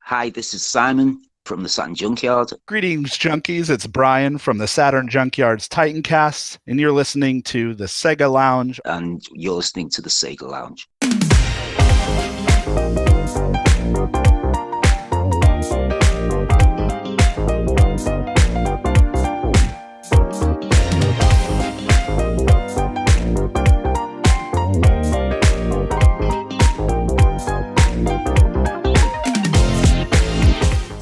Hi, this is Simon from the Saturn Junkyard. Greetings, junkies. It's Brian from the Saturn Junkyard's Titancast, and you're listening to the SEGA Lounge. And you're listening to the SEGA Lounge.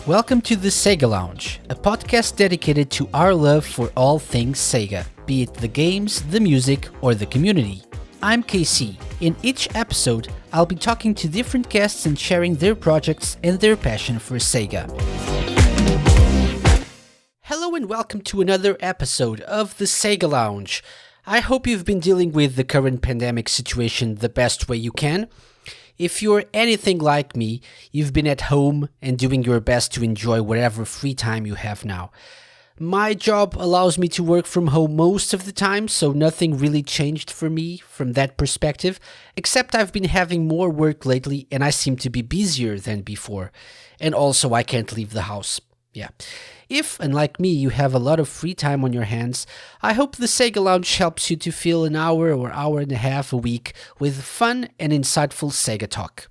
Welcome to the SEGA Lounge, a podcast dedicated to our love for all things Sega, be it the games, the music, or the community. I'm KC. In each episode, I'll be talking to different guests and sharing their projects and their passion for Sega. Hello and welcome to another episode of the SEGA Lounge. I hope you've been dealing with the current pandemic situation the best way you can. If you're anything like me, you've been at home and doing your best to enjoy whatever free time you have now. My job allows me to work from home most of the time, so nothing really changed for me from that perspective, except I've been having more work lately and I seem to be busier than before. And also I can't leave the house. Yeah. If, unlike me, you have a lot of free time on your hands, I hope the SEGA Lounge helps you to fill an hour or hour and a half a week with fun and insightful Sega talk.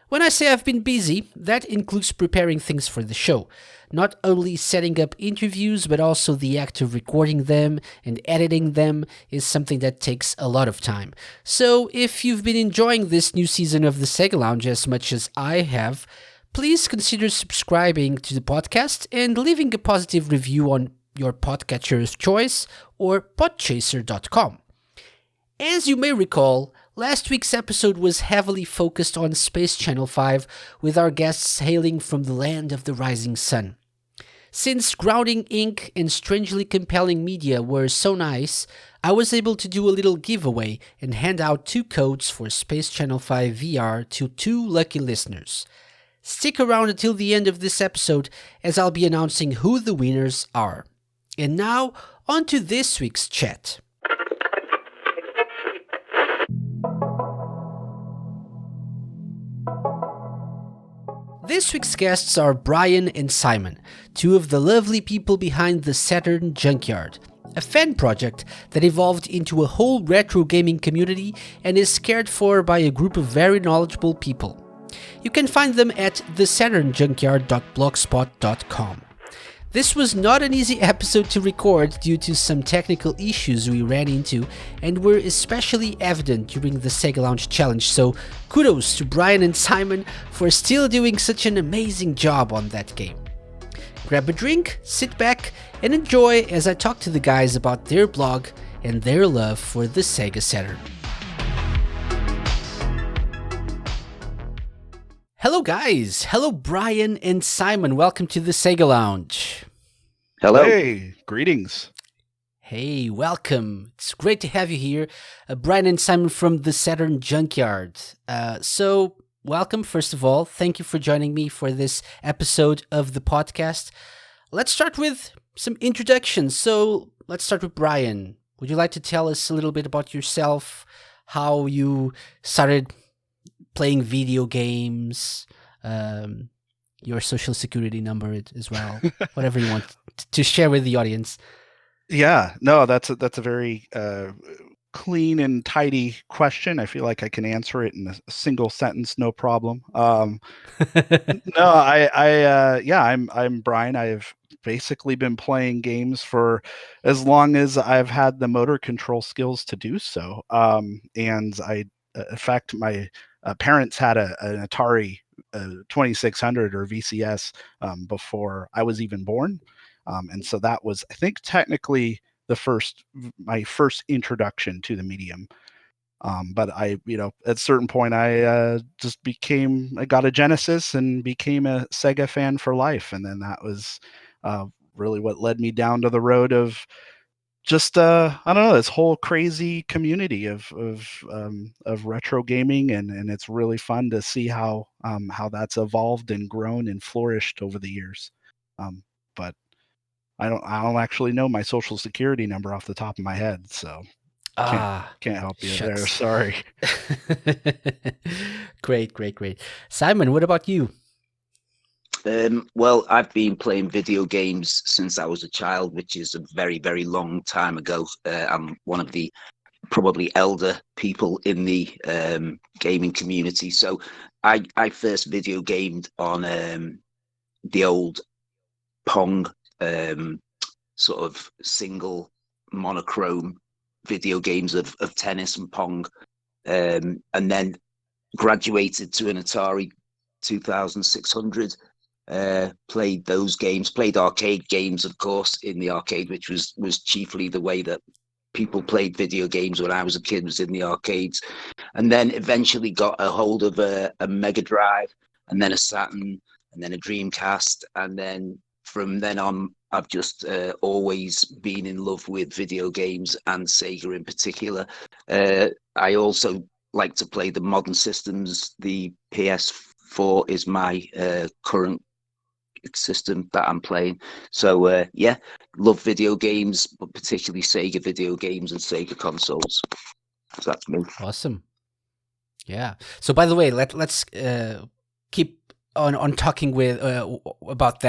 When I say I've been busy, that includes preparing things for the show. Not only setting up interviews, but also the act of recording them and editing them is something that takes a lot of time. So if you've been enjoying this new season of the SEGA Lounge as much as I have, please consider subscribing to the podcast and leaving a positive review on your podcatcher of choice or podchaser.com. As you may recall, last week's episode was heavily focused on Space Channel 5, with our guests hailing from the land of the rising sun. Since Grounding Inc. and Strangely Compelling Media were so nice, I was able to do a little giveaway and hand out 2 codes for Space Channel 5 VR to 2 lucky listeners. Stick around until the end of this episode, as I'll be announcing who the winners are. And now, on to this week's chat. This week's guests are Brian and Simon, 2 of the lovely people behind the Saturn Junkyard, a fan project that evolved into a whole retro gaming community and is cared for by a group of very knowledgeable people. You can find them at thesaturnjunkyard.blogspot.com. This was not an easy episode to record due to some technical issues we ran into and were especially evident during the SEGA Lounge Challenge, so kudos to Brian and Simon for still doing such an amazing job on that game. Grab a drink, sit back, and enjoy as I talk to the guys about their blog and their love for the Sega Saturn. Hello guys! Hello Brian and Simon, welcome to the SEGA Lounge. Hello. Hey, greetings. Hey, welcome. It's great to have you here. Brian and Simon from the Saturn Junkyard. So, welcome first of all. Thank you for joining me for this episode of the podcast. Let's start with some introductions. So, let's start with Brian. Would you like to tell us a little bit about yourself, how you started playing video games, your social security number as well, whatever you want to share with the audience. Yeah, no, that's a very clean and tidy question. I feel like I can answer it in a single sentence, no problem. I'm Brian. I've basically been playing games for as long as I've had the motor control skills to do so. And in fact, my parents had an Atari 2600 or VCS before I was even born. And so that was, I think, technically my first introduction to the medium. But at a certain point, I got a Genesis and became a Sega fan for life. And then that was really what led me down to the road of just I don't know, this whole crazy community of retro gaming, and it's really fun to see how that's evolved and grown and flourished over the years. But I don't actually know my social security number off the top of my head, so can't help you there. Sorry. Great. Simon, what about you? Well, I've been playing video games since I was a child, which is a very, very long time ago. I'm one of the probably elder people in the gaming community. So I first video gamed on the old Pong sort of single monochrome video games of tennis and Pong, and then graduated to an Atari 2600. Played those games, played arcade games, of course, in the arcade, which was chiefly the way that people played video games when I was a kid, was in the arcades. And then eventually got a hold of a Mega Drive, and then a Saturn, and then a Dreamcast. And then from then on, I've just always been in love with video games, and Sega in particular. I also like to play the modern systems. The PS4 is my current system that I'm playing. So yeah, love video games, but particularly Sega video games and Sega consoles. So that's me. Awesome. Yeah. So by the way, let's keep on talking with about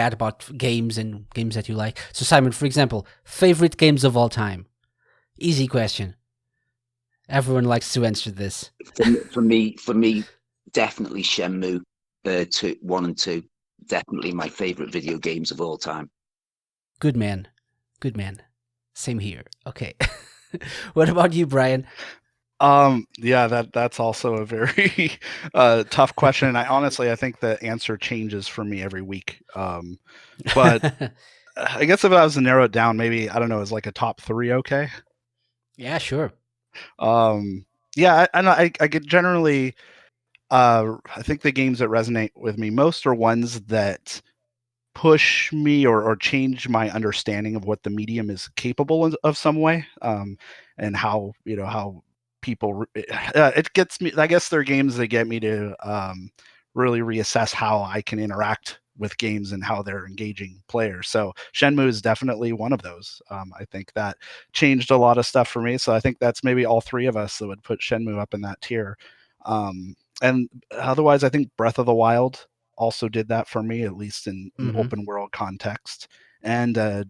games and games that you like. So Simon, for example, favorite games of all time. Easy question. Everyone likes to answer this. For me, definitely Shenmue 1 and 2. Definitely my favorite video games of all time. Good man. Good man. Same here. Okay. What about you, Brian? Yeah, that's also a very tough question. I think the answer changes for me every week. But I guess if I was to narrow it down, maybe, I don't know, is like a top 3 okay? Yeah, sure. Yeah, I get generally, I think the games that resonate with me most are ones that push me or change my understanding of what the medium is capable of some way, and how people, it gets me. I guess they're games that get me to really reassess how I can interact with games and how they're engaging players. So Shenmue is definitely one of those. I think that changed a lot of stuff for me. So I think that's maybe all 3 of us that would put Shenmue up in that tier. And otherwise, I think Breath of the Wild also did that for me, at least in an open world context. And I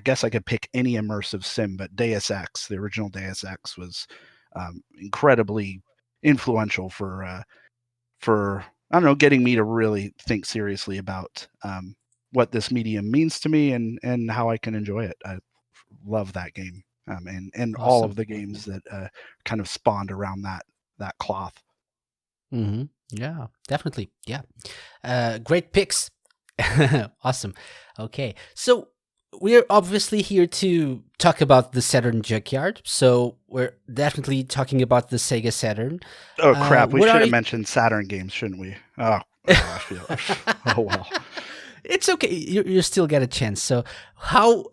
guess I could pick any immersive sim, but Deus Ex, the original Deus Ex, was incredibly influential for I don't know, getting me to really think seriously about what this medium means to me and how I can enjoy it. I love that game, and Awesome. all of the games that kind of spawned around that cloth. Mm-hmm. Yeah, definitely. Yeah. Great picks. Awesome. Okay. So we're obviously here to talk about the Saturn Junkyard. So we're definitely talking about the Sega Saturn. Oh, crap. We what should are have you- mentioned Saturn games, shouldn't we? Oh, I feel. Oh, well. It's okay. You still get a chance. So how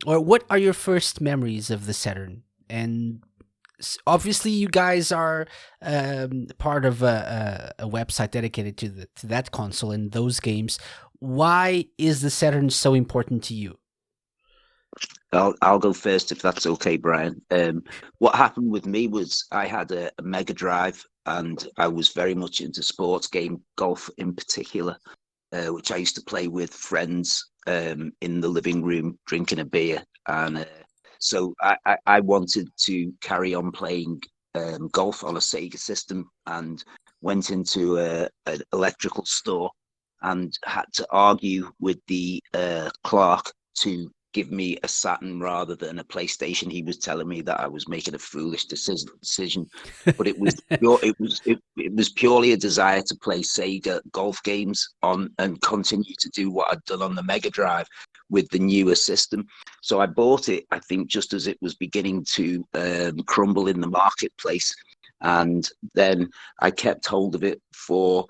or what are your first memories of the Saturn? And obviously you guys are part of a website dedicated to that console and those games. Why is the Saturn so important to you? I'll go first if that's okay, Brian. What happened with me was I had a Mega Drive, and I was very much into sports game, golf in particular, which I used to play with friends in the living room drinking a beer. And so I wanted to carry on playing golf on a Sega system, and went into an electrical store and had to argue with the clerk to give me a Saturn rather than a PlayStation. He was telling me that I was making a foolish decision, but it was it was purely a desire to play Sega golf games on and continue to do what I'd done on the Mega Drive with the newer system. So I bought it, I think, just as it was beginning to crumble in the marketplace, and then I kept hold of it for,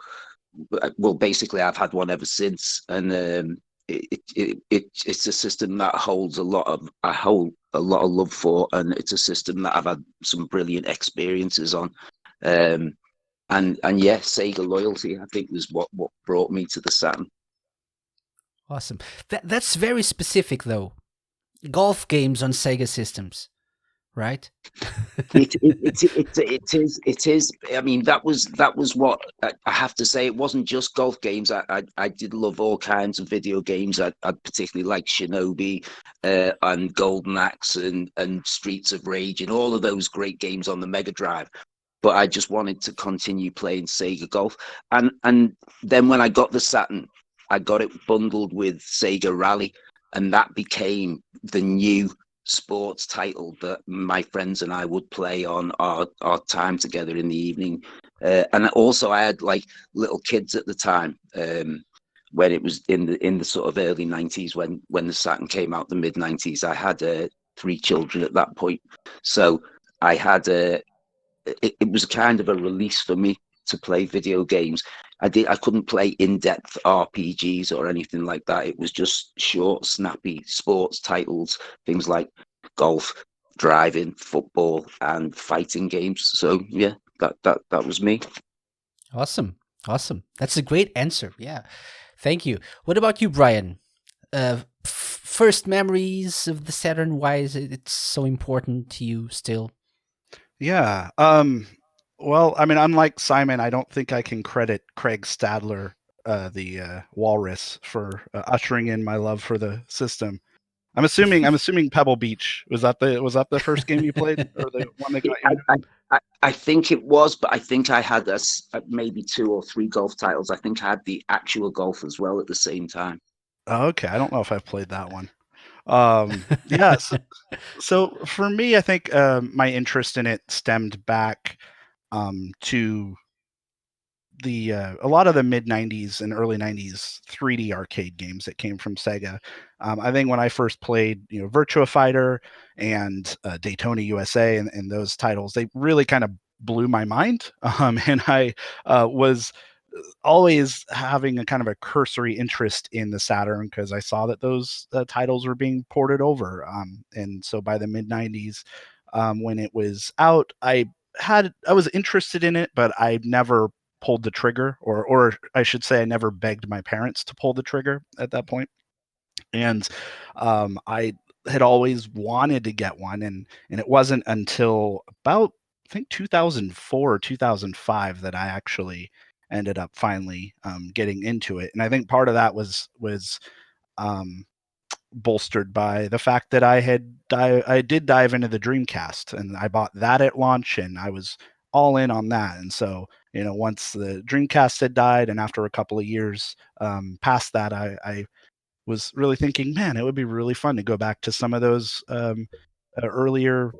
well, basically I've had one ever since, and it's a system that holds a lot of love for, and it's a system that I've had some brilliant experiences on, and yeah, Sega loyalty, I think, was what brought me to the Saturn. Awesome. That's very specific though. Golf games on Sega systems. right? It is. I mean, that was what I have to say. It wasn't just golf games. I did love all kinds of video games. I particularly like Shinobi, and Golden Axe, and Streets of Rage, and all of those great games on the Mega Drive. But I just wanted to continue playing Sega Golf, and then when I got the Saturn, I got it bundled with Sega Rally, and that became the new sports title that my friends and I would play on our time together in the evening. And also, I had like little kids at the time, when it was in the sort of early 90s, when the Saturn came out, the mid 90s. I had 3 children at that point, so I had it was kind of a release for me to play video games. I couldn't play in-depth RPGs or anything like that. It was just short, snappy sports titles, things like golf, driving, football, and fighting games. So yeah, that was me. Awesome. That's a great answer. Yeah. Thank you. What about you, Brian? First memories of the Saturn, why is it so important to you still? Yeah. Well, I mean, unlike Simon, I don't think I can credit Craig Stadler, the Walrus, for ushering in my love for the system. I'm assuming Pebble Beach was that the first game you played, or the one that got you? I think it was, but I think I had maybe 2 or 3 golf titles. I think I had the actual golf as well at the same time. Oh, okay, I don't know if I've played that one. Yeah. So for me, I think my interest in it stemmed back to a lot of the mid 90s and early 90s 3D arcade games that came from Sega. I think when I first played, Virtua Fighter and Daytona USA and those titles, they really kind of blew my mind. And I was always having a kind of a cursory interest in the Saturn because I saw that those titles were being ported over. And so by the mid 90s, when it was out, I was interested in it, but I never pulled the trigger, or I should say I never begged my parents to pull the trigger at that point. And I had always wanted to get one, and it wasn't until about, I think, 2004 or 2005 that I actually ended up finally getting into it. And I think part of that was bolstered by the fact that I did dive into the Dreamcast, and I bought that at launch, and I was all in on that. And so, once the Dreamcast had died, and after a couple of years past that, I was really thinking, man, it would be really fun to go back to some of those earlier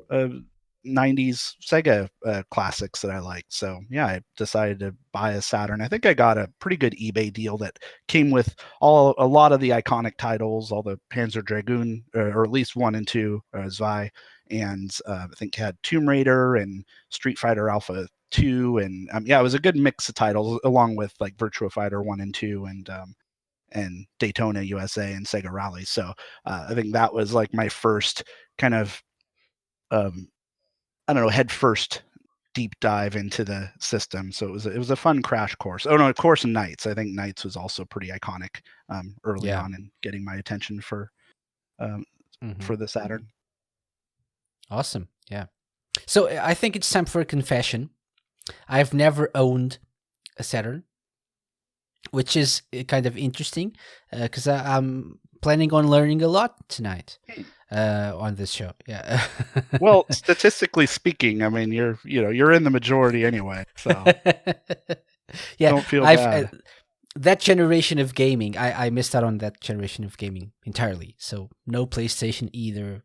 90s Sega classics that I liked. So yeah, I decided to buy a Saturn. I think I got a pretty good eBay deal that came with a lot of the iconic titles, all the Panzer Dragoon, or at least 1 and 2, Zwei, and I think had Tomb Raider and Street Fighter Alpha 2, and yeah, it was a good mix of titles, along with like Virtua Fighter 1 and 2, and Daytona USA and Sega Rally. So I think that was like my first kind of I don't know, head first deep dive into the system. So it was a fun crash course. Oh no, of course, Knights. I think Knights was also pretty iconic early on in getting my attention for the Saturn. Awesome. Yeah. So I think it's time for a confession. I've never owned a Saturn, which is kind of interesting because I'm planning on learning a lot tonight on this show. Yeah. Well, statistically speaking, I mean, you're in the majority anyway. So yeah, don't feel bad. That generation of gaming, I missed out on that generation of gaming entirely. So no PlayStation either,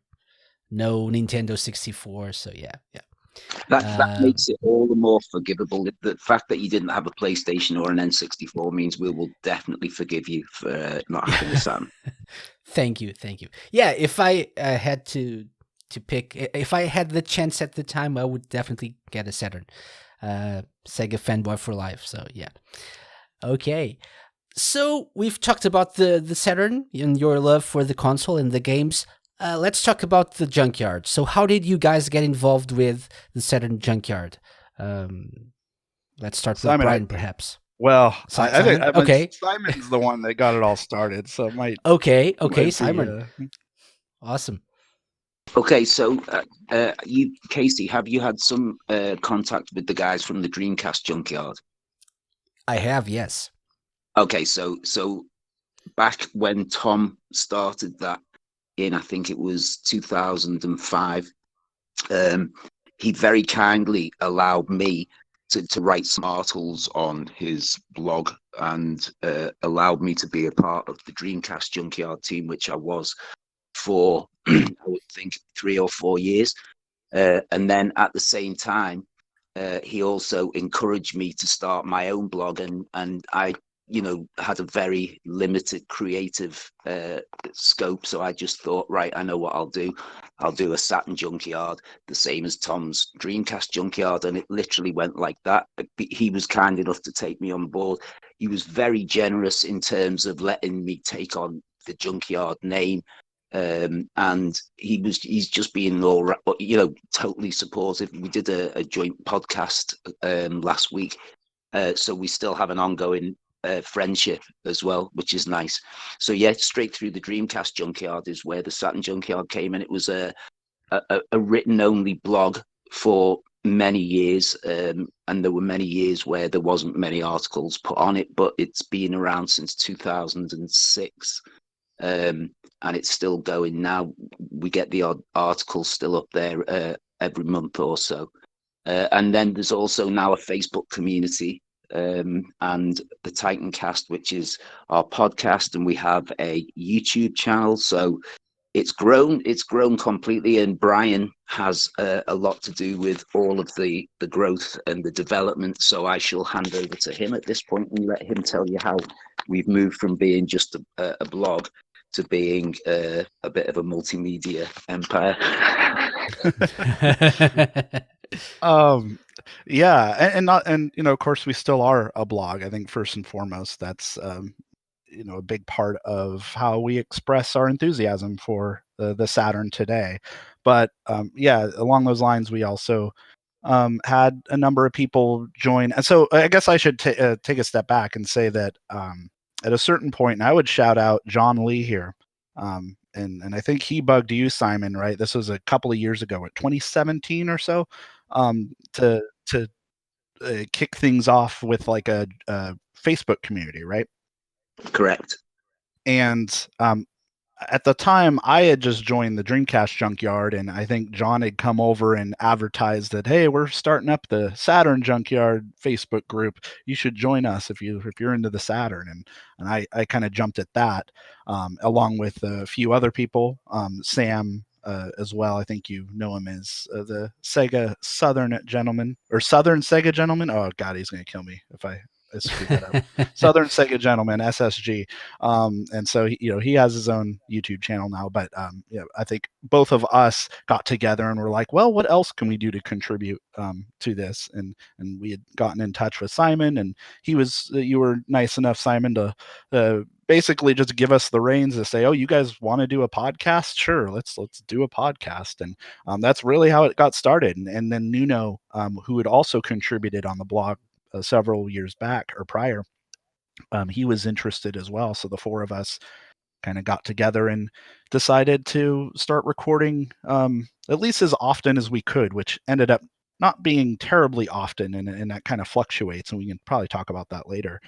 no Nintendo 64. So yeah. That makes it all the more forgivable. The fact that you didn't have a PlayStation or an N64 means we will definitely forgive you for not having a Saturn. Thank you. Yeah, if I had to pick, if I had the chance at the time, I would definitely get a Saturn. Sega fanboy for life. So yeah. Okay. So we've talked about the Saturn and your love for the console and the games. Let's talk about the Junkyard. So how did you guys get involved with the Saturn Junkyard? Let's start with Simon, Brian, perhaps. Well, I think Simon's the one that got it all started. So it might. Okay, Simon. Awesome. Okay, so you, Casey, have you had some contact with the guys from the Dreamcast Junkyard? I have, yes. Okay, so back when Tom started that in, I think it was 2005, um, he very kindly allowed me to write some articles on his blog and allowed me to be a part of the Dreamcast Junkyard team, which I was for, I would think, 3 or 4 years. And then at the same time, he also encouraged me to start my own blog, and I, had a very limited creative scope. So I just thought, right, I know what I'll do. I'll do a Saturn Junkyard, the same as Tom's Dreamcast Junkyard, and it literally went like that. He was kind enough to take me on board. He was very generous in terms of letting me take on the Junkyard name. And he's just being all, totally supportive. We did a joint podcast last week, so we still have an ongoing friendship as well, which is nice. So yeah, straight through the Dreamcast Junkyard is where the Saturn Junkyard came, and it was a written only blog for many years, and there were many years where there wasn't many articles put on it, but it's been around since 2006. And it's still going now. We get the odd article still up there every month or so. And then there's also now a Facebook community, and the Titan Cast, which is our podcast, and we have a YouTube channel. So it's grown completely, and Brian has a lot to do with all of the growth and the development. So I shall hand over to him at this point and let him tell you how we've moved from being just a blog to being a bit of a multimedia empire. Yeah, and of course we still are a blog. I think first and foremost, that's a big part of how we express our enthusiasm for the Saturn today. But yeah, along those lines, we also had a number of people join. And so I guess I should take a step back and say that at a certain point, and I would shout out John Lee here. And I think he bugged you, Simon, right? This was a couple of years ago, 2017 or so, to kick things off with like a Facebook community, right? Correct. And at the time, I had just joined the Dreamcast Junkyard, and I think John had come over and advertised that, hey, we're starting up the Saturn Junkyard Facebook group. You should join us if you're into the Saturn. And I kind of jumped at that, along with a few other people, Sam as well. I think you know him as the Sega Southern Gentleman, or Southern Sega Gentleman. Oh God, he's gonna kill me if I screwed that up. Southern Sega Gentleman, SSG. And so he has his own YouTube channel now. But I think both of us got together and were like, well, what else can we do to contribute to this? And we had gotten in touch with Simon, and you were nice enough, Simon, to basically just give us the reins to say, oh, you guys want to do a podcast? Sure, let's do a podcast. And that's really how it got started. And then Nuno, who had also contributed on the blog several years back or prior, he was interested as well. So the four of us kind of got together and decided to start recording at least as often as we could, which ended up not being terribly often, and that kind of fluctuates, and we can probably talk about that later.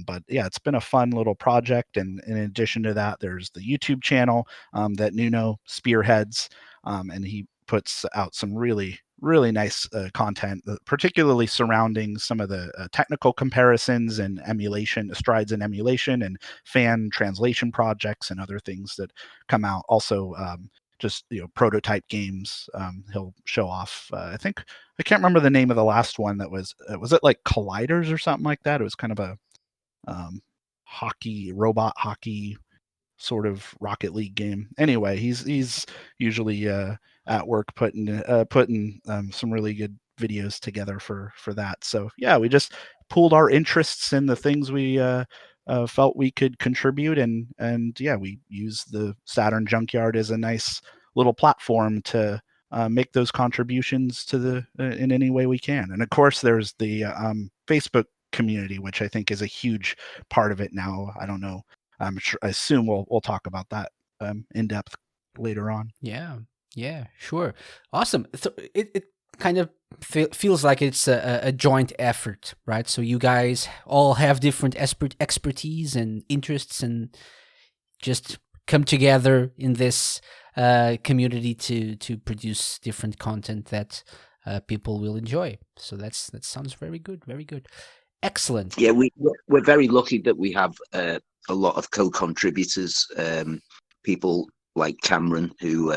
But yeah, it's been a fun little project. And in addition to that, there's the YouTube channel that Nuno spearheads, and he puts out some really nice content, particularly surrounding some of the technical comparisons and emulation, strides in emulation and fan translation projects and other things that come out. Also, just prototype games. He'll show off. I think I can't remember the name of the last one. That was it like Colliders or something like that? It was kind of a robot hockey sort of Rocket League game. Anyway, he's usually at work putting some really good videos together for that. So yeah, we just pooled our interests in the things we felt we could contribute, and yeah, we use the Saturn Junkyard as a nice little platform to make those contributions to the in any way we can. And of course, there's the Facebook community, which I think is a huge part of it now. I don't know. I assume we'll talk about that in depth later on. Yeah. Yeah, sure. Awesome. So it kind of feels like it's a joint effort, right? So you guys all have different expertise and interests and just come together in this community to produce different content that people will enjoy. So that sounds very good, very good. Excellent. Yeah, we're very lucky that we have a lot of co-contributors, people like Cameron who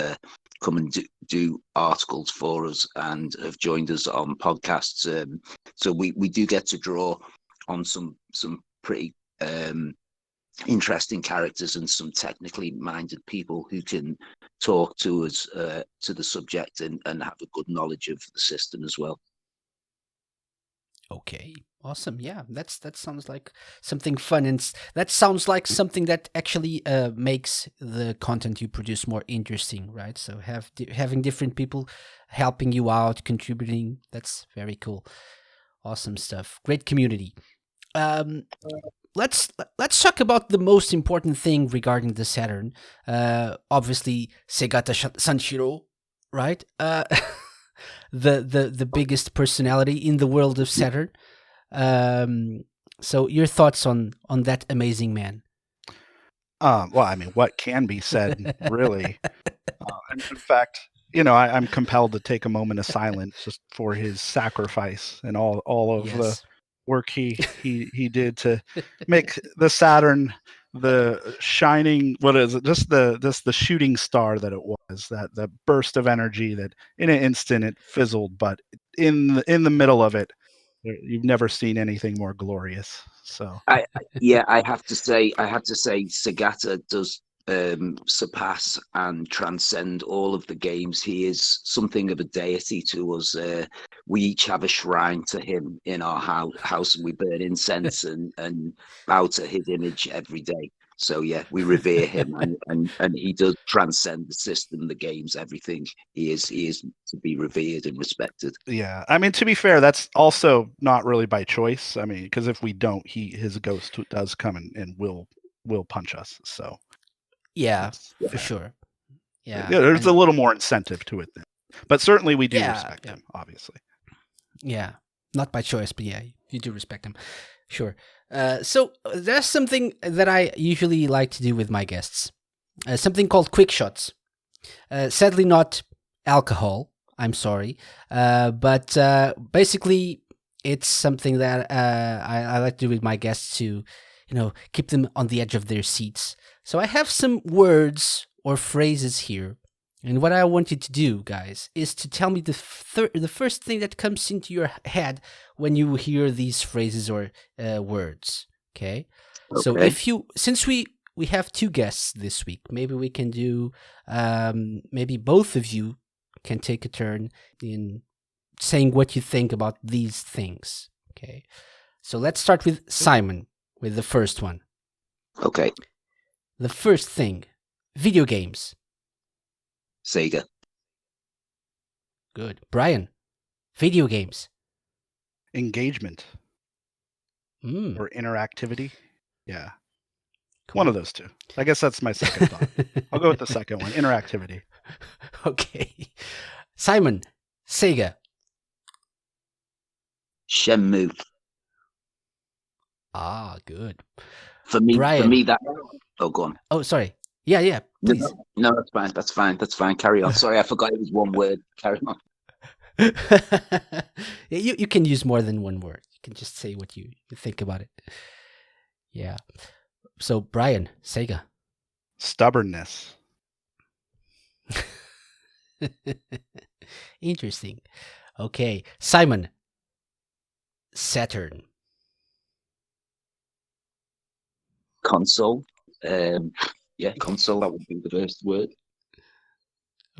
come and do articles for us and have joined us on podcasts. So we do get to draw on some pretty interesting characters and some technically minded people who can talk to us to the subject and have a good knowledge of the system as well. Okay, awesome. Yeah, that sounds like something fun, and that sounds like something that actually makes the content you produce more interesting, right? So having different people helping you out, contributing, that's very cool. Awesome stuff. Great community. Let's talk about the most important thing regarding the Saturn. Obviously, Segata Sanshiro, right? The biggest personality in the world of Saturn. So your thoughts on that amazing man? Well, I mean, what can be said, really? And in fact, I'm compelled to take a moment of silence just for his sacrifice and all of the work he did to make the Saturn the shining, what is it, just the shooting star that it was, that the burst of energy that in an instant it fizzled, but in the middle of it, you've never seen anything more glorious. So I have to say Sagata does surpass and transcend all of the games. He is something of a deity to us. We each have a shrine to him in our house, and we burn incense and bow to his image every day. So yeah, we revere him, and he does transcend the system, the games, everything. He is to be revered and respected. Yeah, I mean, to be fair, that's also not really by choice. I mean, because if we don't, his ghost does come and will punch us. So yeah, for sure. Yeah, there's a little more incentive to it then. But certainly we do respect him, obviously. Yeah, not by choice, but yeah, you do respect him. Sure. So there's something that I usually like to do with my guests. Something called quick shots. Sadly not alcohol, I'm sorry. But basically it's something that I like to do with my guests to, keep them on the edge of their seats. So I have some words or phrases here. And what I want you to do, guys, is to tell me the first thing that comes into your head when you hear these phrases or words. Okay? So since we have two guests this week, maybe we can do, maybe both of you can take a turn in saying what you think about these things. Okay? So let's start with Simon with the first one. Okay. The first thing, video games. Sega. Good. Brian, video games. Engagement. Or interactivity. Yeah. Cool. One of those two. I guess that's my second thought. I'll go with the second one, interactivity. Okay. Simon, Sega. Shenmue. Ah, good. For me, Brian. that. Oh, go on. Oh, sorry. Yeah, please. No, that's fine. Carry on. Sorry, I forgot it was one word. Carry on. You can use more than one word. You can just say what you think about it. Yeah. So, Brian, Sega. Stubbornness. Interesting. Okay. Simon, Saturn. Console. Yeah, console, that would be the first word.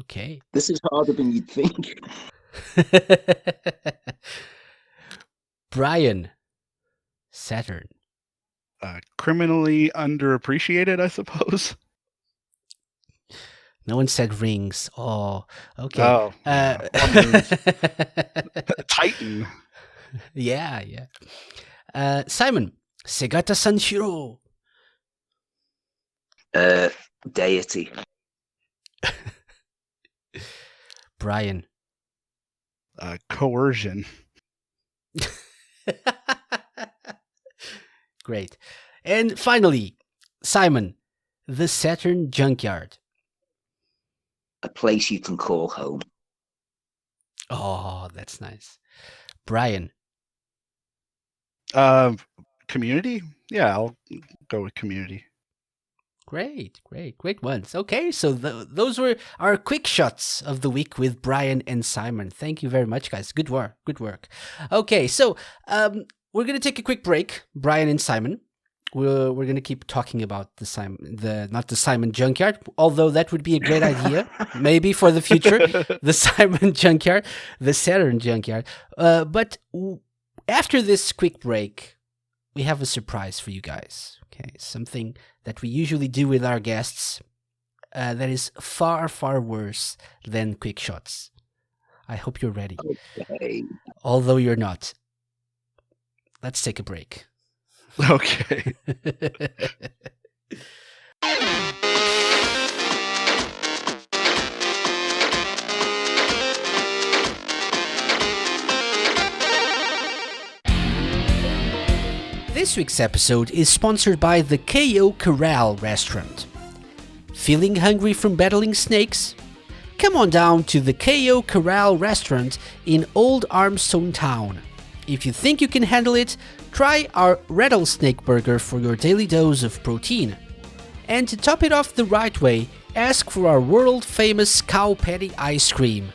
Okay. This is harder than you'd think. Brian, Saturn. Criminally underappreciated, I suppose. No one said rings. Oh, okay. Oh, Titan. Yeah. Simon, Segata Sanshiro. Deity. Brian. Coercion. Great. And finally, Simon, the Saturn Junkyard. A place you can call home. Oh, that's nice. Brian. Community? Yeah, I'll go with Community. Great ones. Okay, so those were our quick shots of the week with Brian and Simon. Thank you very much, guys. Good work. Okay, so we're gonna take a quick break, Brian and Simon. We're gonna keep talking about not the Simon Junkyard, although that would be a great idea, maybe for the future. The Simon Junkyard, the Saturn Junkyard. But after this quick break, we have a surprise for you guys. Okay, something that we usually do with our guests that is far, far worse than quick shots. I hope you're ready. Okay. Although you're not. Let's take a break. Okay. This week's episode is sponsored by the KO Corral restaurant. Feeling hungry from battling snakes? Come on down to the KO Corral restaurant in Old Armstone Town. If you think you can handle it, try our rattlesnake burger for your daily dose of protein. And to top it off the right way, ask for our world-famous cow patty ice cream.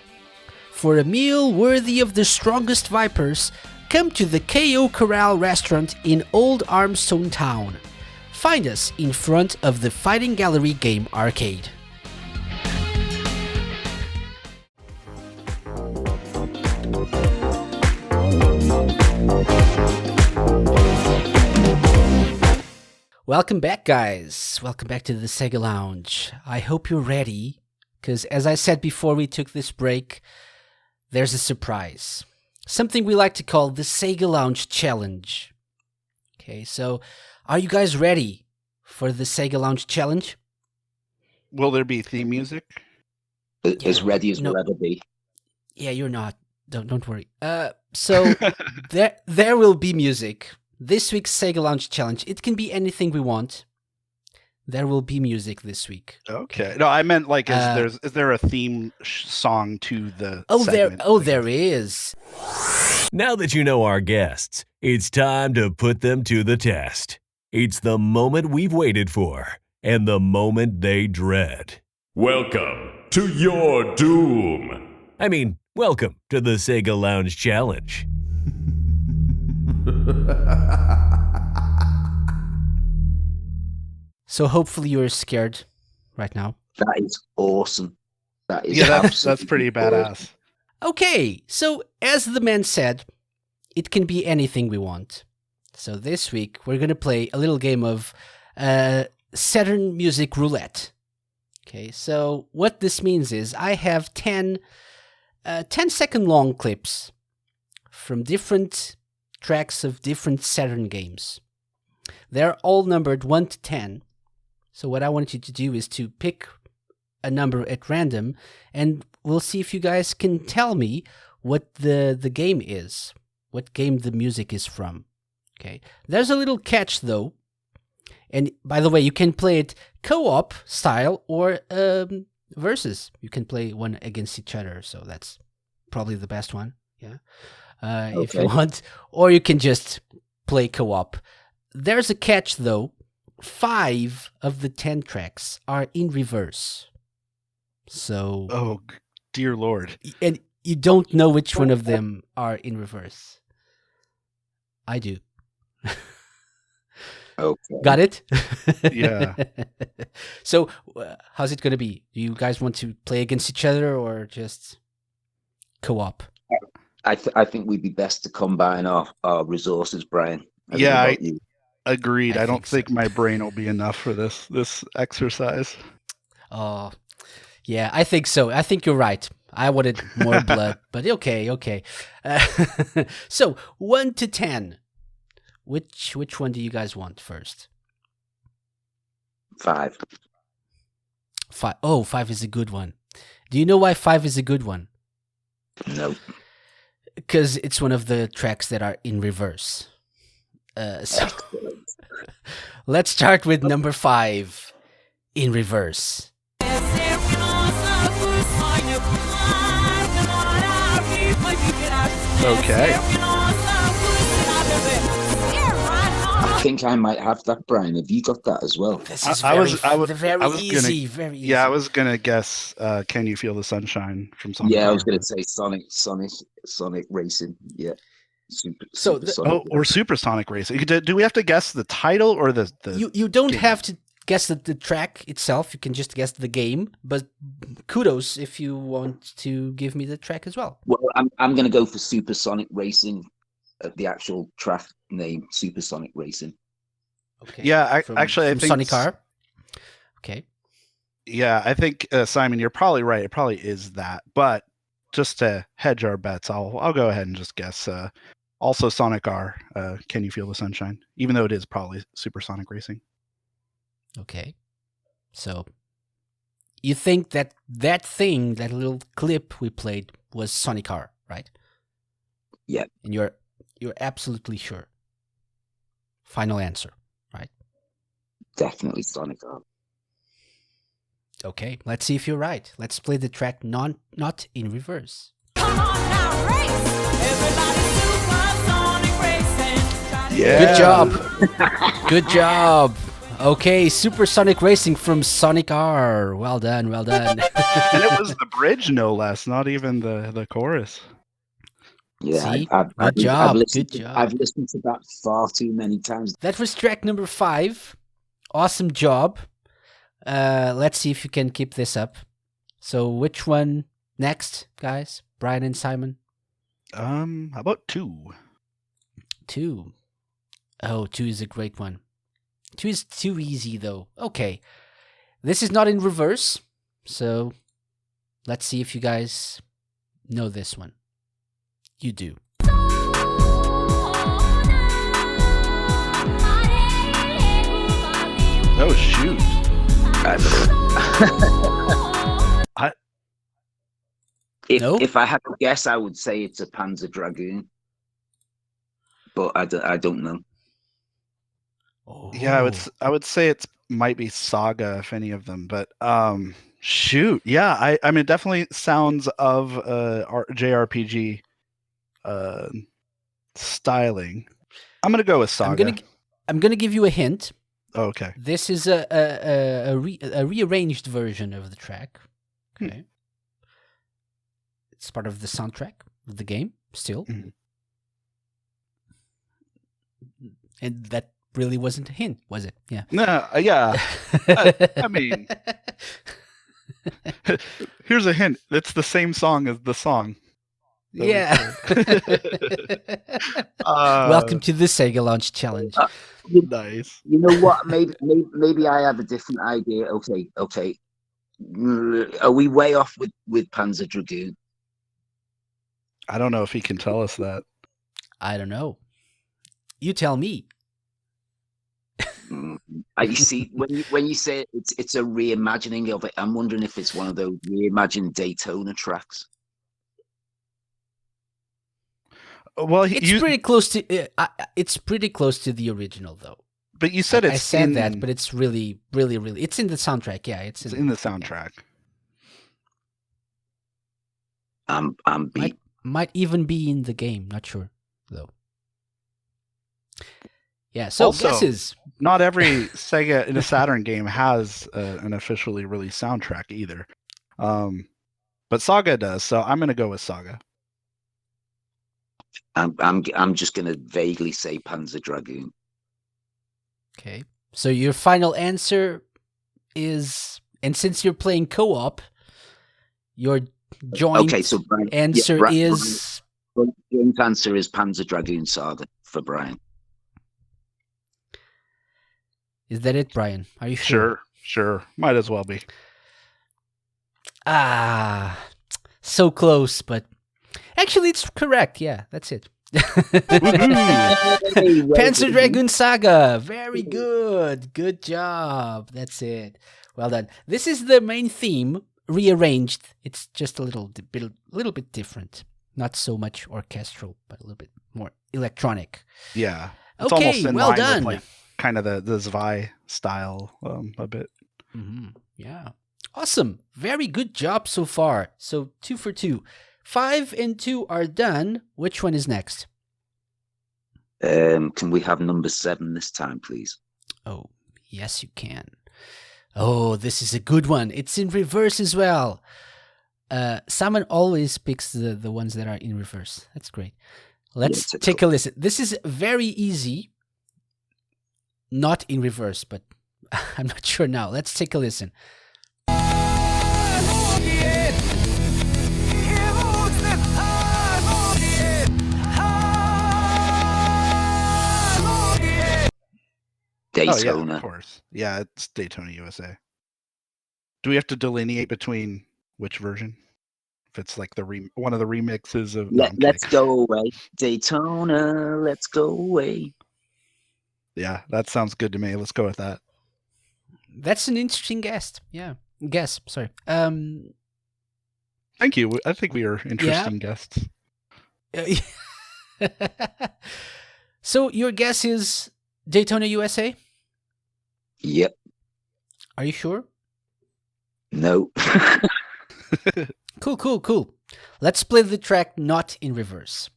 For a meal worthy of the strongest vipers, come to the KO Corral restaurant in Old Armstone Town. Find us in front of the Fighting Gallery Game Arcade. Welcome back, guys. Welcome back to the SEGA Lounge. I hope you're ready, because as I said before we took this break, there's a surprise. Something we like to call the SEGA Lounge Challenge. Okay, so are you guys ready for the SEGA Lounge Challenge? Will there be theme music? As ready as we'll ever be. Yeah, you're not. Don't worry. So there will be music. This week's SEGA Lounge Challenge, it can be anything we want. There will be music this week. Okay. No, I meant like, is there a theme song to the segment? There is. Now that you know our guests, it's time to put them to the test. It's the moment we've waited for, and the moment they dread. Welcome to your doom. I mean, welcome to the SEGA Lounge Challenge. So hopefully you're scared right now. That is awesome. That is that's pretty badass. Okay, so as the man said, it can be anything we want. So this week we're going to play a little game of Saturn Music Roulette. Okay, so what this means is I have 10 10-second long clips from different tracks of different Saturn games. They're all numbered 1 to 10. So what I want you to do is to pick a number at random, and we'll see if you guys can tell me what the game is, what game the music is from. Okay. There's a little catch though. And by the way, you can play it co-op style or versus. You can play one against each other, so that's probably the best one. Yeah. If you want, or you can just play co-op. There's a catch though. 5 of the 10 tracks are in reverse. So oh dear Lord. And you don't know which one of them are in reverse. I do. Okay. Got it? Yeah. So how's it going to be? Do you guys want to play against each other or just co-op? I think we'd be best to combine our resources, Brian. Agreed. I don't think my brain will be enough for this exercise. Oh, yeah, I think so. I think you're right. I wanted more blood, but okay. So 1 to 10. Which one do you guys want first? 5. 5. Oh, 5 is a good one. Do you know why 5 is a good one? No. Because it's one of the tracks that are in reverse. So let's start with number 5 in reverse. Okay. I think I might have that, Brian. Have you got that as well? This is I was very gonna- easy. Very easy. Yeah, I was gonna guess. Can you feel the sunshine from Sonic? Yeah, I was Car. going to say Sonic Racing. Yeah. So Supersonic. Or Supersonic Racing. Do we have to guess the title or the? You don't game. have to guess the track itself. You can just guess the game. But kudos if you want to give me the track as well. Well, I'm going to go for Supersonic Racing. The actual track name, Supersonic Racing. Okay. Yeah, I From think Sonic Car. Okay. Yeah, I think Simon, you're probably right. It probably is that. But just to hedge our bets, I'll go ahead and just guess. Also, Sonic R. Can you feel the sunshine? Even though it is probably Supersonic Racing. Okay. So you think that little clip we played was Sonic R, right? Yeah. And you're absolutely sure. Final answer, right? Definitely Sonic R. Okay, let's see if you're right. Let's play the track not in reverse. Come on now, race! Everybody Supersonic Racing. Yeah. Good job. Good job. Okay, Supersonic Racing from Sonic R. Well done, well done. And it was the bridge, no less, not even the chorus. Yeah, See? I've Good job, listened good job. I've listened to that far too many times. That was track number 5. Awesome job. Let's see if you can keep this up. So which one next, guys? Brian and Simon? How about 2? 2. Oh, 2 is a great one. 2 is too easy, though. Okay. This is not in reverse, so let's see if you guys know this one. You do. Oh shoot! No? If I had to guess, I would say it's a Panzer Dragoon, but I don't know. Oh. Yeah, I would say it might be Saga, if any of them. But shoot, yeah, I mean, it definitely sounds of JRPG styling. I'm gonna go with Saga. I'm gonna give you a hint. Oh, okay. This is a rearranged version of the track. Okay. It's part of the soundtrack of the game, still. Mhm. And that really wasn't a hint, was it? Yeah. No, yeah. I mean, here's a hint. It's the same song as the song. Yeah. Welcome to the Sega Launch Challenge. Nice. You know what? Maybe I have a different idea. Okay. Are we way off with Panzer Dragoon? I don't know if he can tell us that. I don't know. You tell me. You see, when you say it's a reimagining of it, I'm wondering if it's one of those reimagined Daytona tracks. Well, It's pretty close to. It's pretty close to the original, though. but you said I it's said in, that, but it's really. It's in the soundtrack. Yeah, it's it's in the soundtrack. I'm beat. Might even be in the game. Not sure though. Yeah. So Also- guesses. Not every Sega in a Saturn game has an officially released soundtrack either. But Saga does, so I'm going to go with Saga. I'm just gonna vaguely say Panzer Dragoon. Okay. So your final answer is, and since you're playing co-op, your joint Okay, so Brian, answer is. joint answer is Panzer Dragoon Saga for Brian. Is that it, Brian? Are you sure? Sure. Might as well be. Ah, so close, but actually it's correct. Yeah, that's it. Panzer Dragoon Saga. Very good. Good job. That's it. Well done. This is the main theme rearranged. It's just a little bit different. Not so much orchestral, but a little bit more electronic. Yeah. It's Okay, almost in well line done. with like kind of the Zwei style a bit. Yeah. Awesome. Very good job so far. So 2 for 2. 5 and 2 are done. Which one is next? Can we have number 7 this time, please? Oh, yes, you can. Oh, this is a good one. It's in reverse as well. Simon always picks the ones that are in reverse. That's great. Let's typical. take a listen. This is very easy. Not in reverse, but I'm not sure now. Let's take a listen. Oh, yeah, Daytona. of course. Yeah, it's Daytona, USA. Do we have to delineate between which version? If it's like one of the remixes of... No, I'm Let's kidding. go away. Daytona, let's go away. Yeah, that sounds good to me. Let's go with that. That's an interesting guess. Yeah. Guess, sorry. Thank you. I think we are interesting guests. So your guess is Daytona, USA? Yep. Are you sure? No. Cool. Let's play the track not in reverse.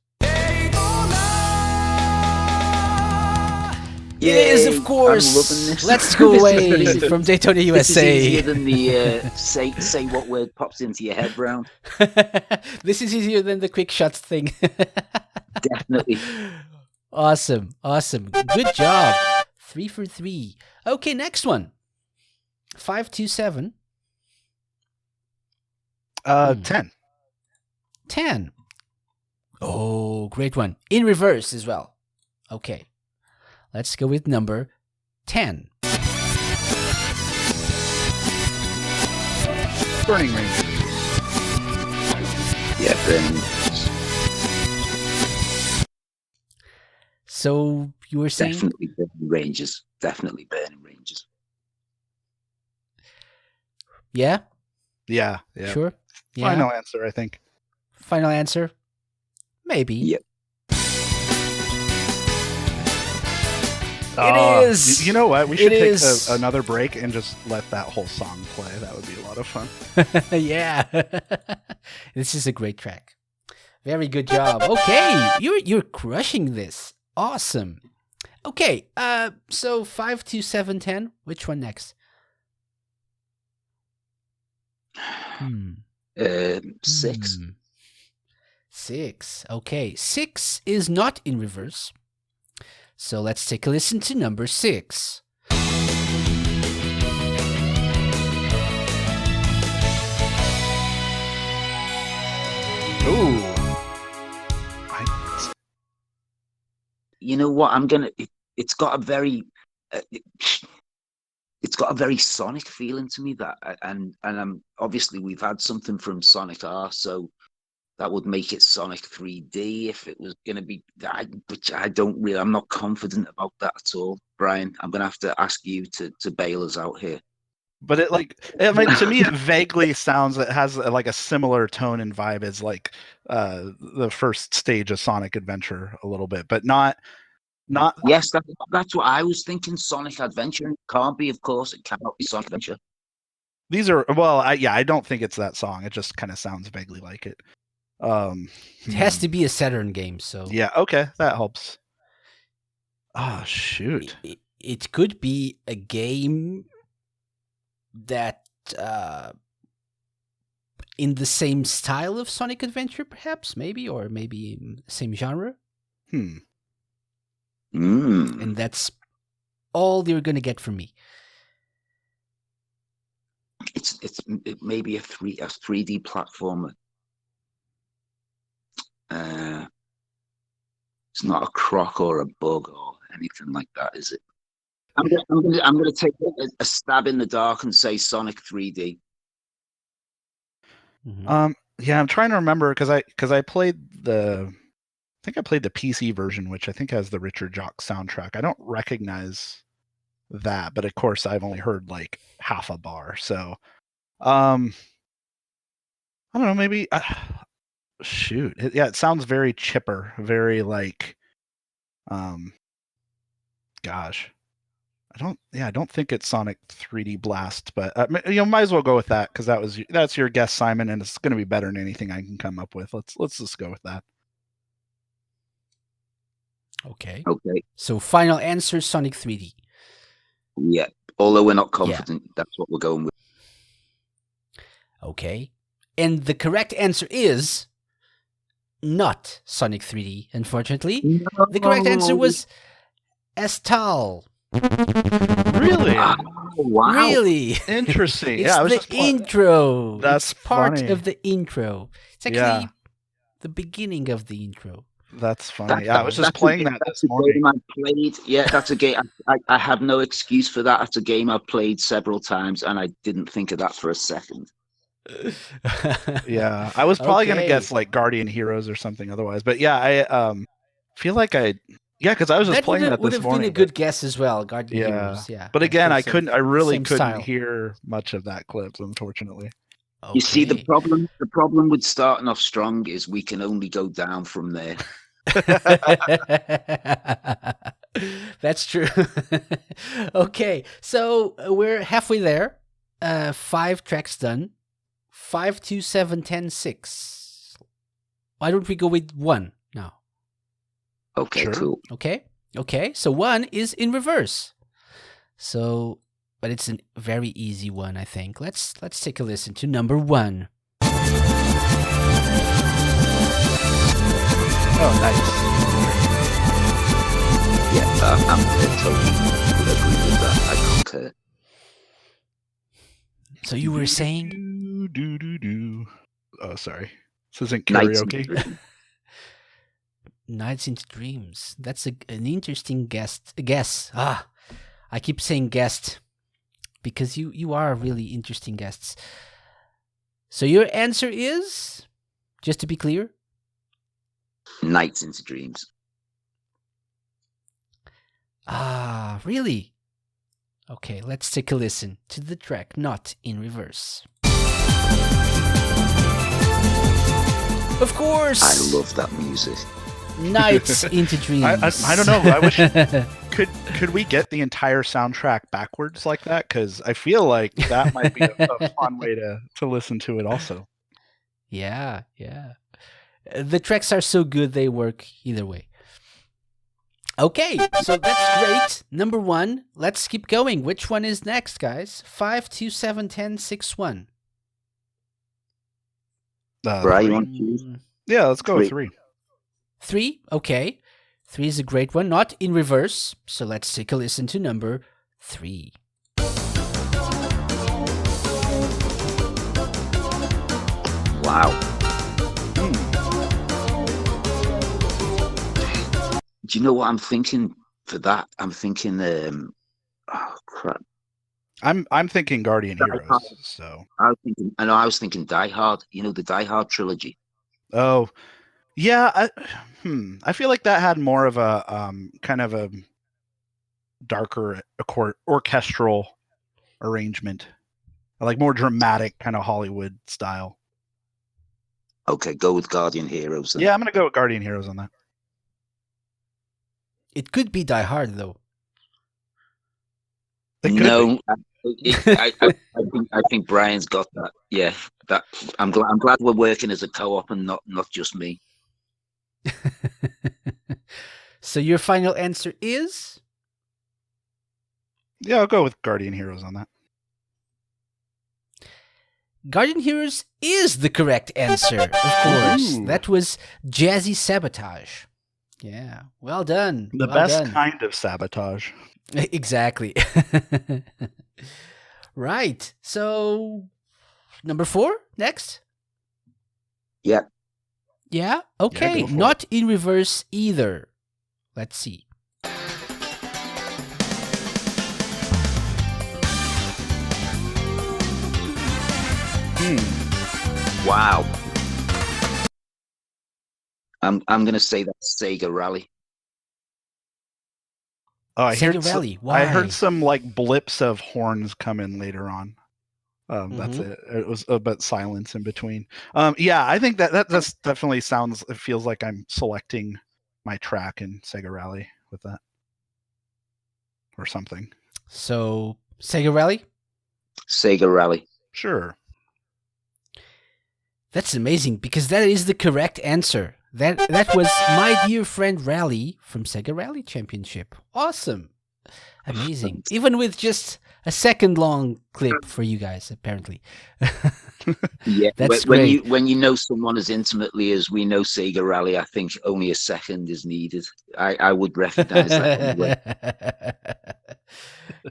It is, of course. I'm loving this. Let's go away from Daytona, This is USA. easier than the say what word pops into your head round. This is easier than the quick shots thing. Definitely. Awesome. Good job. 3 for 3. Okay, next one. 527. 10. 10. Oh, great one. In reverse as well. Okay. Let's go with number 10. Burning Rangers. Yeah, then So you were saying? definitely Burning Rangers. Definitely Burning Rangers. Yeah? Yeah. Sure? Yeah. Final answer, I think. Final answer? Maybe. Yep. It is. You know what? We should It take is. another break and just let that whole song play. That would be a lot of fun. Yeah. This is a great track. Very good job. Okay, you're crushing this. Awesome. Okay, so 5 to 7, 10. Which one next? 6. 6. Okay, 6 is not in reverse. So let's take a listen to number 6. Ooh. You know what? It's got a very it's got a very Sonic feeling to me, that and I'm obviously we've had something from Sonic R, so that would make it Sonic 3D if it was going to be that, which I'm not confident about that at all, Brian. I'm going to have to ask you to bail us out here. But to me, it vaguely sounds, it has like a similar tone and vibe as like the first stage of Sonic Adventure a little bit, but not. Yes, that's what I was thinking. Sonic Adventure. It can't be, of course. It cannot be Sonic Adventure. These are, I don't think it's that song. It just kind of sounds vaguely like it. It has to be a Saturn game, so yeah, okay, that helps. Oh, shoot. It could be a game that in the same style of Sonic Adventure, perhaps, maybe, or maybe in the same genre. And that's all you're gonna get from me. It may be a 3D platformer. It's not a croc or a bug or anything like that, is it? I'm gonna take a stab in the dark and say Sonic 3D. Yeah, I'm trying to remember because I played the PC version, which I think has the Richard Jacques soundtrack. I don't recognize that, but of course I've only heard like half a bar. So I don't know, maybe shoot. It sounds very chipper, very like gosh. I don't think it's Sonic 3D Blast, but might as well go with that because that's your guess, Simon, and it's going to be better than anything I can come up with. Let's just go with that. Okay. Okay. So final answer, Sonic 3D. Yeah. Although we're not confident, that's what we're going with. Okay. And the correct answer is not Sonic 3D, unfortunately. No. The correct answer was Estal. Really? Oh, wow. Really? Interesting. It's Yeah, I was the just intro. That's it's part funny. of the intro. It's actually Yeah. the beginning of the intro. That's funny. Yeah, I was just playing that that's this a morning. game I played. Yeah, that's a game. I have no excuse for that. That's a game I've played several times, and I didn't think of that for a second. Yeah, I was probably gonna Okay. guess like Guardian Heroes or something otherwise, but yeah, I feel like because I was just That playing that would this have morning. been a good guess as well, Guardian Yeah. Heroes. Yeah. But again, I Because of really same couldn't style. hear much of that clip, unfortunately. You see, the Okay. problem with starting off strong is we can only go down from there. That's true. Okay, so we're halfway there. 5 tracks done. 5, 2, 7, 10, 6. Why don't we go with 1 now? Okay, Sure. cool. Okay. So 1 is in reverse. So, but it's a very easy one, I think. Let's take a listen to number 1. Oh, nice. Yeah, I'm totally agree with that. I concur. So you were saying Do. Oh, sorry. This isn't Nights karaoke. and Nights into Dreams. That's an interesting guess. I keep saying guest because you are really interesting guests. So your answer is, just to be clear, Nights into Dreams. Really? Okay, let's take a listen to the track Not in Reverse. Of course! I love that music. Nights into Dreams. I don't know. I wish could we get the entire soundtrack backwards like that? Because I feel like that might be a fun way to listen to it also. Yeah. The tracks are so good they work either way. Okay, so that's great. Number 1. Let's keep going. Which one is next, guys? 5, 2, 7, 10, 6, 1. Right, you want to choose? Yeah, let's go with 3. 3. 3, okay. 3 is a great one, not in reverse. So let's take a listen to number 3. Wow. Do you know what I'm thinking for that? I'm thinking, oh crap. I'm thinking Guardian Die Heroes. Hard. So I was thinking Die Hard. You know, the Die Hard trilogy. oh yeah, I feel like that had more of a kind of a darker orchestral arrangement, like more dramatic kind of Hollywood style. Okay, go with Guardian Heroes then. Yeah, I'm gonna go with Guardian Heroes on that. It could be Die Hard, though. It could No, I think Brian's got that. Yeah, that I'm glad we're working as a co-op and not just me. So your final answer is? Yeah, I'll go with Guardian Heroes on that. Guardian Heroes is the correct answer, of course. Ooh. That was Jazzy Sabotage. Yeah, well done. The well best done. kind of sabotage. Exactly. Right. So, number 4, next? Yeah, Yeah? Okay. go for Not in reverse either. Let's see. wow. I'm gonna say that's Sega Rally. Oh, I Sega heard Rally. I Why? heard some like blips of horns come in later on. That's it. It was a bit silence in between. Yeah, I think that's definitely sounds. It feels like I'm selecting my track in Sega Rally with that, or something. So, Sega Rally? Sega Rally. Sure. That's amazing because that is the correct answer. That was My Dear Friend Rally from Sega Rally Championship. Awesome. Amazing. Even with just a second long clip for you guys, apparently. Yeah, That's when great. when you know someone as intimately as we know Sega Rally, I think only a second is needed. I would recognize that anyway.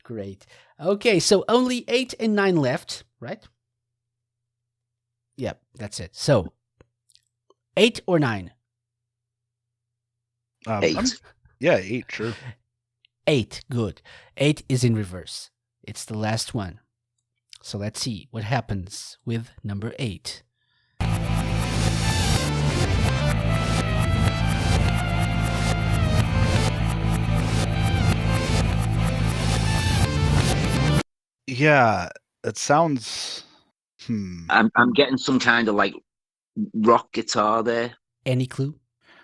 Great. Okay, so only 8 and 9 left, right? Yep, that's it. So, 8 or 9? 8. Yeah, 8. Sure. 8, good. 8 is in reverse. It's the last one. So let's see what happens with number 8. Yeah, it sounds. I'm getting some kind of like rock guitar there. Any clue?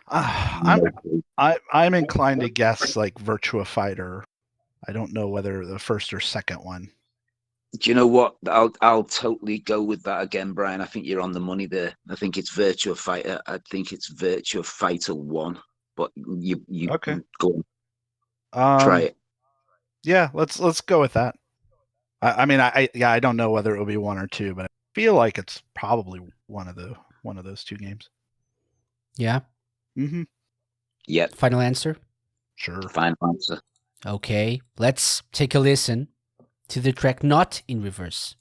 I'm inclined to guess like Virtua Fighter. I don't know whether the first or second one. Do you know what? I'll totally go with that again, Brian. I think you're on the money there. I think it's Virtua Fighter. I think it's Virtua Fighter 1. But you Okay. go on, try it. Yeah, let's go with that. I mean, I don't know whether it will be 1 or 2, but I feel like it's probably one of those 2 games. Yeah. Mm-hmm. Yeah, Final answer? Sure. final answer. Okay, let's take a listen to the track not in reverse.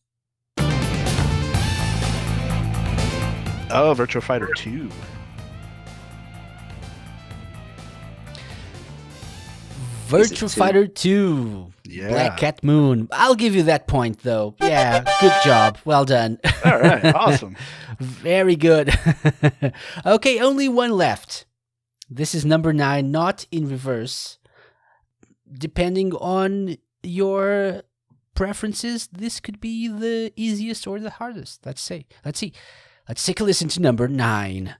Oh, Virtua Fighter 2. Is it Virtua 2? Fighter 2. Yeah. Black Cat Moon. I'll give you that point, though. Yeah, good job. Well done. All right, awesome. Very good. Okay, only one left. This is number 9, not in reverse. Depending on your preferences, this could be the easiest or the hardest. Let's see. Let's take a listen to number 9.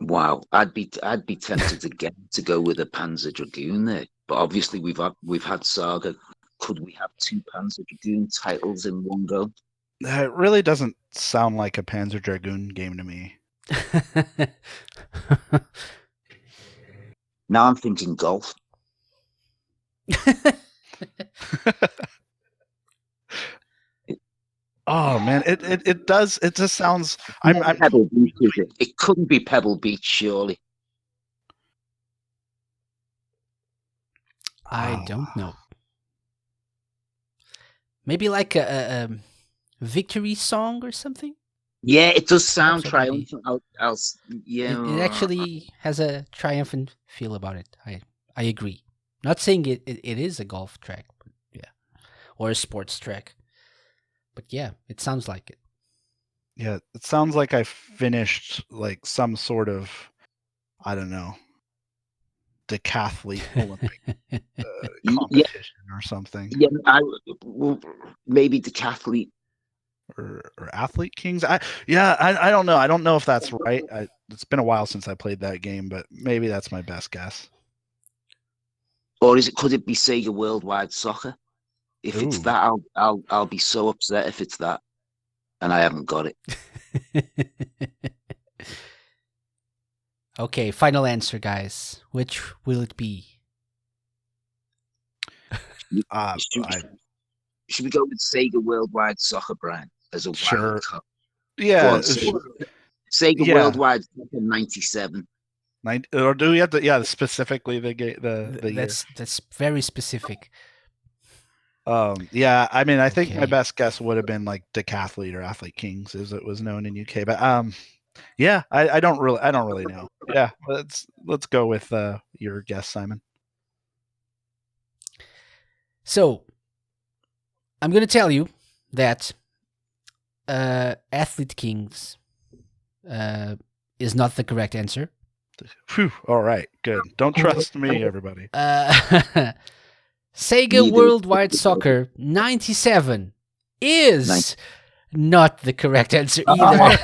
Wow, I'd be tempted again to go with a Panzer Dragoon there, but obviously we've had Saga. Could we have 2 Panzer Dragoon titles in one go? It really doesn't sound like a Panzer Dragoon game to me. Now I'm thinking golf. Oh man, it does. It just sounds. I'm Pebble Beach, is it? It couldn't be Pebble Beach, surely. I don't know. Maybe like a victory song or something? Yeah, it does sound That's what maybe. triumphant. Yeah, It actually has a triumphant feel about it. I agree. Not saying it is a golf track, but yeah, or a sports track. But yeah, it sounds like it. Yeah, it sounds like I finished like some sort of, I don't know, decathlete Olympic competition or something, yeah. Maybe decathlete. or Athlete Kings. I don't know. I don't know if that's right. It's been a while since I played that game, but maybe that's my best guess. Or could it be Sega Worldwide Soccer? If it's Ooh. that, I'll be so upset if it's that, and I haven't got it. Okay, final answer, guys. Which will it be? Should we go with Sega Worldwide Soccer, Brian, as a Sure. wild card? Yeah. Go on, Sega Yeah. Worldwide Soccer '97. Or do we have to? Yeah, specifically the year. That's very specific. Yeah, I mean, I think my Okay. best guess would have been like Decathlete or Athlete Kings, as it was known in UK. But yeah, I don't really know. Yeah, let's go with your guess, Simon. So, I'm going to tell you that Athlete Kings is not the correct answer. Phew, all right, good. Don't trust me, everybody. Sega Neither. Worldwide Soccer 97 is not the correct answer either.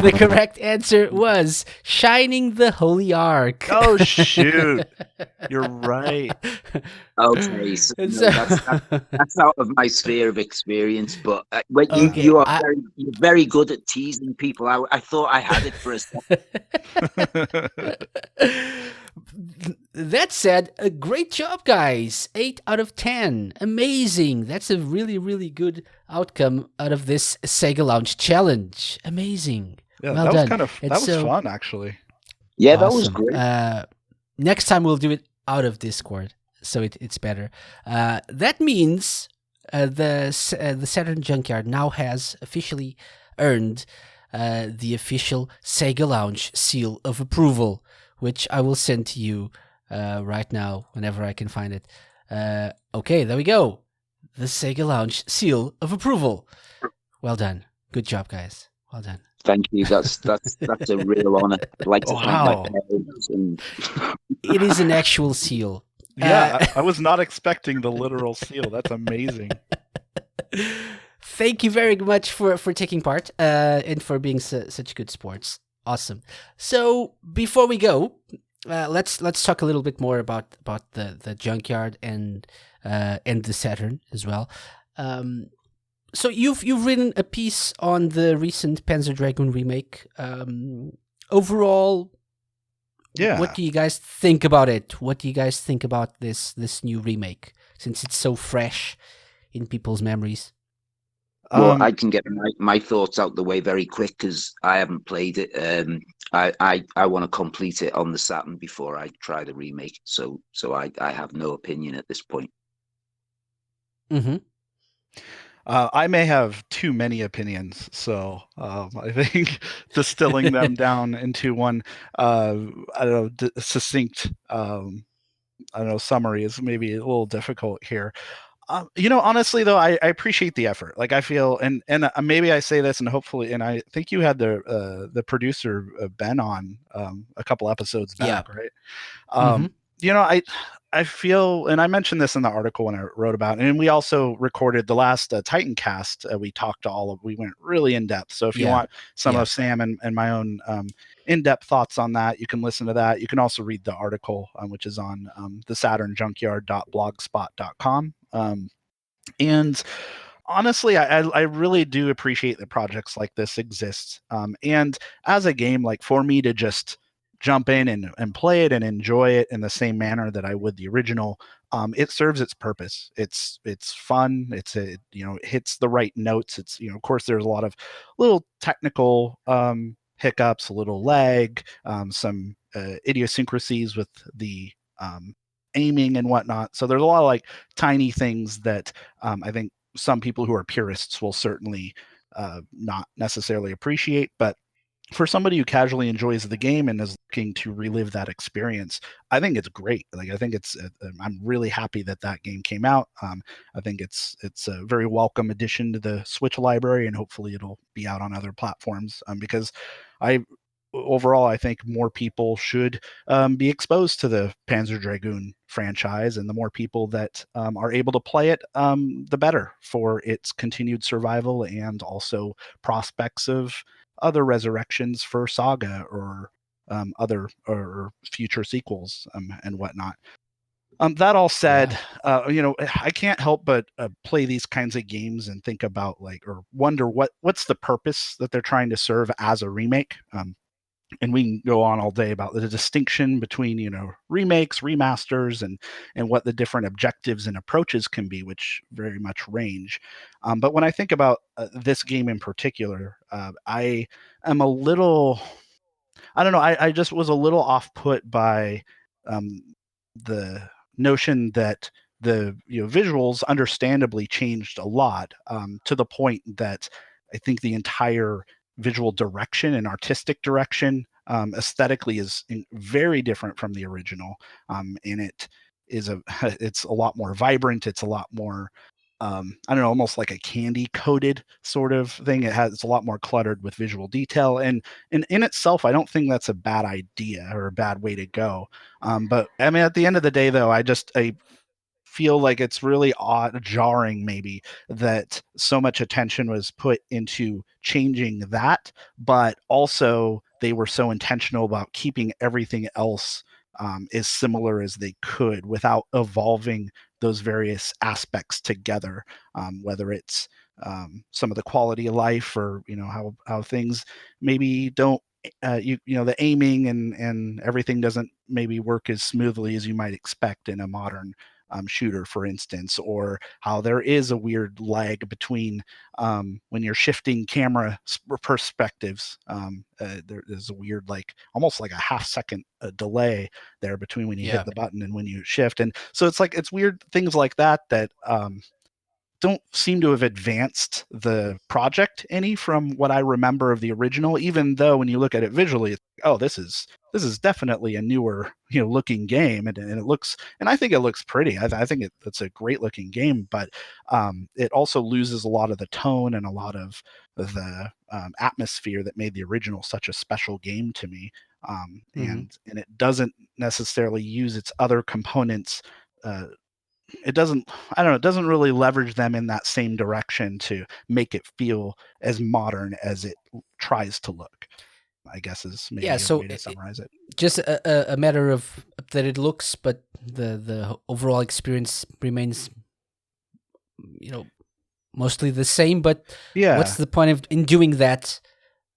The correct answer was Shining the Holy Ark. Oh shoot, you're right. Okay, so, no, So- that's out of my sphere of experience. But when Okay, you are I- you're very good at teasing people. I thought I had it for a second. That said, a great job, guys. 8 out of 10. Amazing. That's a really, really good outcome out of this Sega Lounge challenge. Amazing. Yeah, Well that was done. kind of And that was so- fun actually. Yeah, that was Awesome. great. Next time we'll do it out of Discord, so it's better. That means the Saturn Junkyard now has officially earned the official Sega Lounge seal of approval, which I will send to you right now whenever I can find it. Okay, there we go. The Sega Lounge seal of approval. Well done. Good job, guys. Well done. Thank you. That's a real honor. I'd like to thank Wow. my parents and It is an actual seal. Yeah, I was not expecting the literal seal. That's amazing. Thank you very much for taking part and for being such good sports. Awesome. So before we go, let's talk a little bit more about the junkyard and the Saturn as well. So you've written a piece on the recent Panzer Dragoon remake. Overall, Yeah. what do you guys think about it? What do you guys think about this new remake, since it's so fresh in people's memories? well, I can get my thoughts out the way very quick because I haven't played it. I want to complete it on the Saturn before I try the remake. So I have no opinion at this point. Mm-hmm. I may have too many opinions, so I think distilling them down into one, I don't know, succinct, summary is maybe a little difficult here. Honestly, though, I appreciate the effort. Like I feel, and maybe I say this, and hopefully, and I think you had the producer Ben on a couple episodes back, right? I feel, and I mentioned this in the article when I wrote about it, and we also recorded the last Titan cast. We talked to we went really in depth. So if you want some of Sam and my own in-depth thoughts on that, you can listen to that. You can also read the article, which is on the SaturnJunkyard.blogspot.com. And honestly, I really do appreciate that projects like this exist. And as a game, like for me to just jump in and play it and enjoy it in the same manner that I would the original, it serves its purpose. It's fun. It hits the right notes. It's, of course, there's a lot of little technical hiccups, a little lag, some idiosyncrasies with the aiming and whatnot. So there's a lot of like tiny things that I think some people who are purists will certainly not necessarily appreciate, but for somebody who casually enjoys the game and is looking to relive that experience, I think it's great. Like I think I'm really happy that game came out. I think it's a very welcome addition to the Switch library, and hopefully it'll be out on other platforms. Because overall, I think more people should be exposed to the Panzer Dragoon franchise, and the more people that are able to play it, the better for its continued survival and also prospects of other resurrections for Saga or other or future sequels and whatnot. That all said, I can't help but play these kinds of games and think about or wonder what's the purpose that they're trying to serve as a remake. And we can go on all day about the distinction between, remakes, remasters, and what the different objectives and approaches can be, which very much range. But when I think about this game in particular, I am a little, I don't know, I just was a little off put by the notion that the visuals understandably changed a lot, to the point that I think the entire visual direction and artistic direction aesthetically is very different from the original, and it's a lot more vibrant. It's a lot more I don't know, almost like a candy coated sort of thing. It's a lot more cluttered with visual detail, and in itself, I don't think that's a bad idea or a bad way to go. But I mean, at the end of the day, though, I feel like it's really odd, jarring maybe, that so much attention was put into changing that, but also they were so intentional about keeping everything else as similar as they could without evolving those various aspects together, whether it's some of the quality of life, or how things maybe don't the aiming and everything doesn't maybe work as smoothly as you might expect in a modern shooter, for instance, or how there is a weird lag between when you're shifting camera perspectives. There's a weird, like almost like a half-second delay there between when you hit the button and when you shift, and so it's weird things like that don't seem to have advanced the project any from what I remember of the original, even though when you look at it visually, this is definitely a newer, looking game, and it looks, and I think it looks pretty. I think it's a great looking game, but it also loses a lot of the tone and a lot of the atmosphere that made the original such a special game to me. And it doesn't necessarily use its other components. It doesn't, I don't know, it doesn't really leverage them in that same direction to make it feel as modern as it tries to look, I guess, is maybe a way to summarize it. Just a matter of that it looks, but the overall experience remains, mostly the same. But what's the point in doing that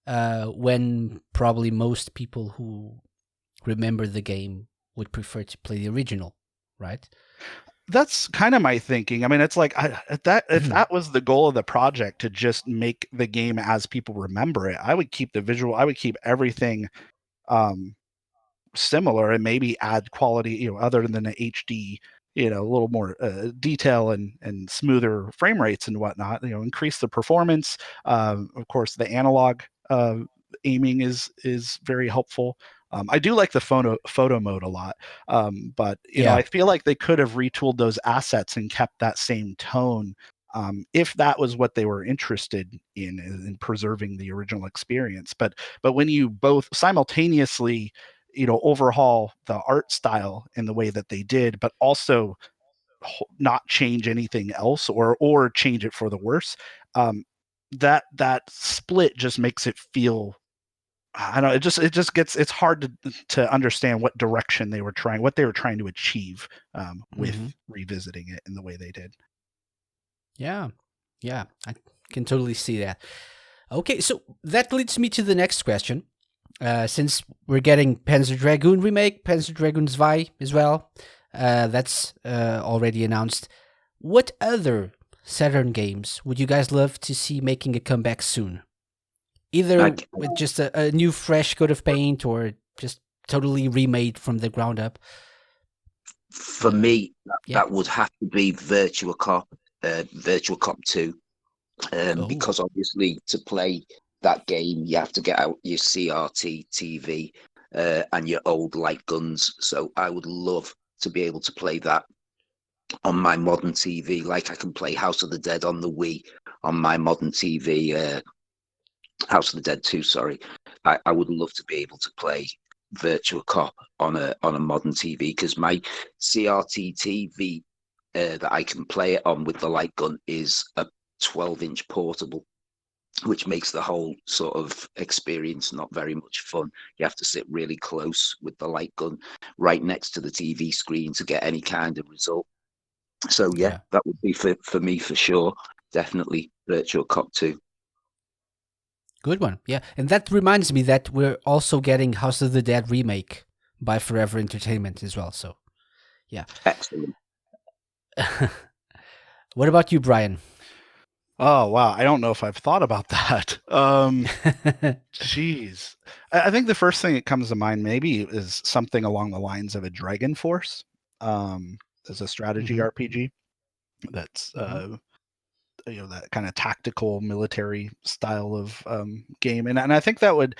when probably most people who remember the game would prefer to play the original, right? That's kind of my thinking. I mean, it's like if that was the goal of the project, to just make the game as people remember it, I would keep the visual, I would keep everything similar, and maybe add quality, other than the HD, a little more detail and smoother frame rates and whatnot. Increase the performance. Of course, the analog aiming is very helpful. I do like the photo mode a lot, but I feel like they could have retooled those assets and kept that same tone, if that was what they were interested in preserving the original experience. But when you both simultaneously, overhaul the art style in the way that they did, but also not change anything else, or change it for the worse, that split just makes it feel, I don't know, it just gets, it's hard to understand what direction they were trying to achieve with revisiting it in the way they did. Yeah, I can totally see that. Okay, so that leads me to the next question. Since we're getting Panzer Dragoon remake, Panzer Dragoon 2 as well, that's already announced. What other Saturn games would you guys love to see making a comeback soon? Either with just a new fresh coat of paint, or just totally remade from the ground up. For me, that would have to be Virtua Cop 2, because obviously to play that game you have to get out your CRT TV and your old light guns. So I would love to be able to play that on my modern TV, like I can play House of the Dead on the Wii on my modern TV. House of the Dead 2, sorry. I would love to be able to play Virtua Cop on a modern TV, because my CRT TV that I can play it on with the light gun is a 12-inch portable, which makes the whole sort of experience not very much fun. You have to sit really close with the light gun right next to the TV screen to get any kind of result. So that would be for me for sure. Definitely Virtua Cop 2. Good one. Yeah. And that reminds me that we're also getting House of the Dead remake by Forever Entertainment as well. So, yeah. Excellent. What about you, Brian? Oh, wow. I don't know if I've thought about that. Jeez. I think the first thing that comes to mind maybe is something along the lines of a Dragon Force, as a strategy RPG that's that kind of tactical military style of game, and I think that would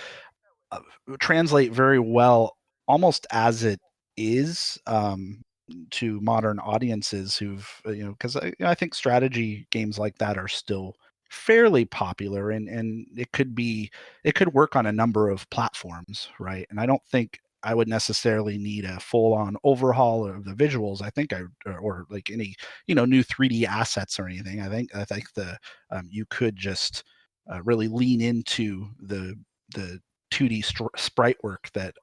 translate very well almost as it is, to modern audiences who've because I think strategy games like that are still fairly popular, and it could work on a number of platforms, right? And I don't think I would necessarily need a full-on overhaul of the visuals. I think or like any new 3D assets or anything. I think the you could just really lean into the 2D sprite work that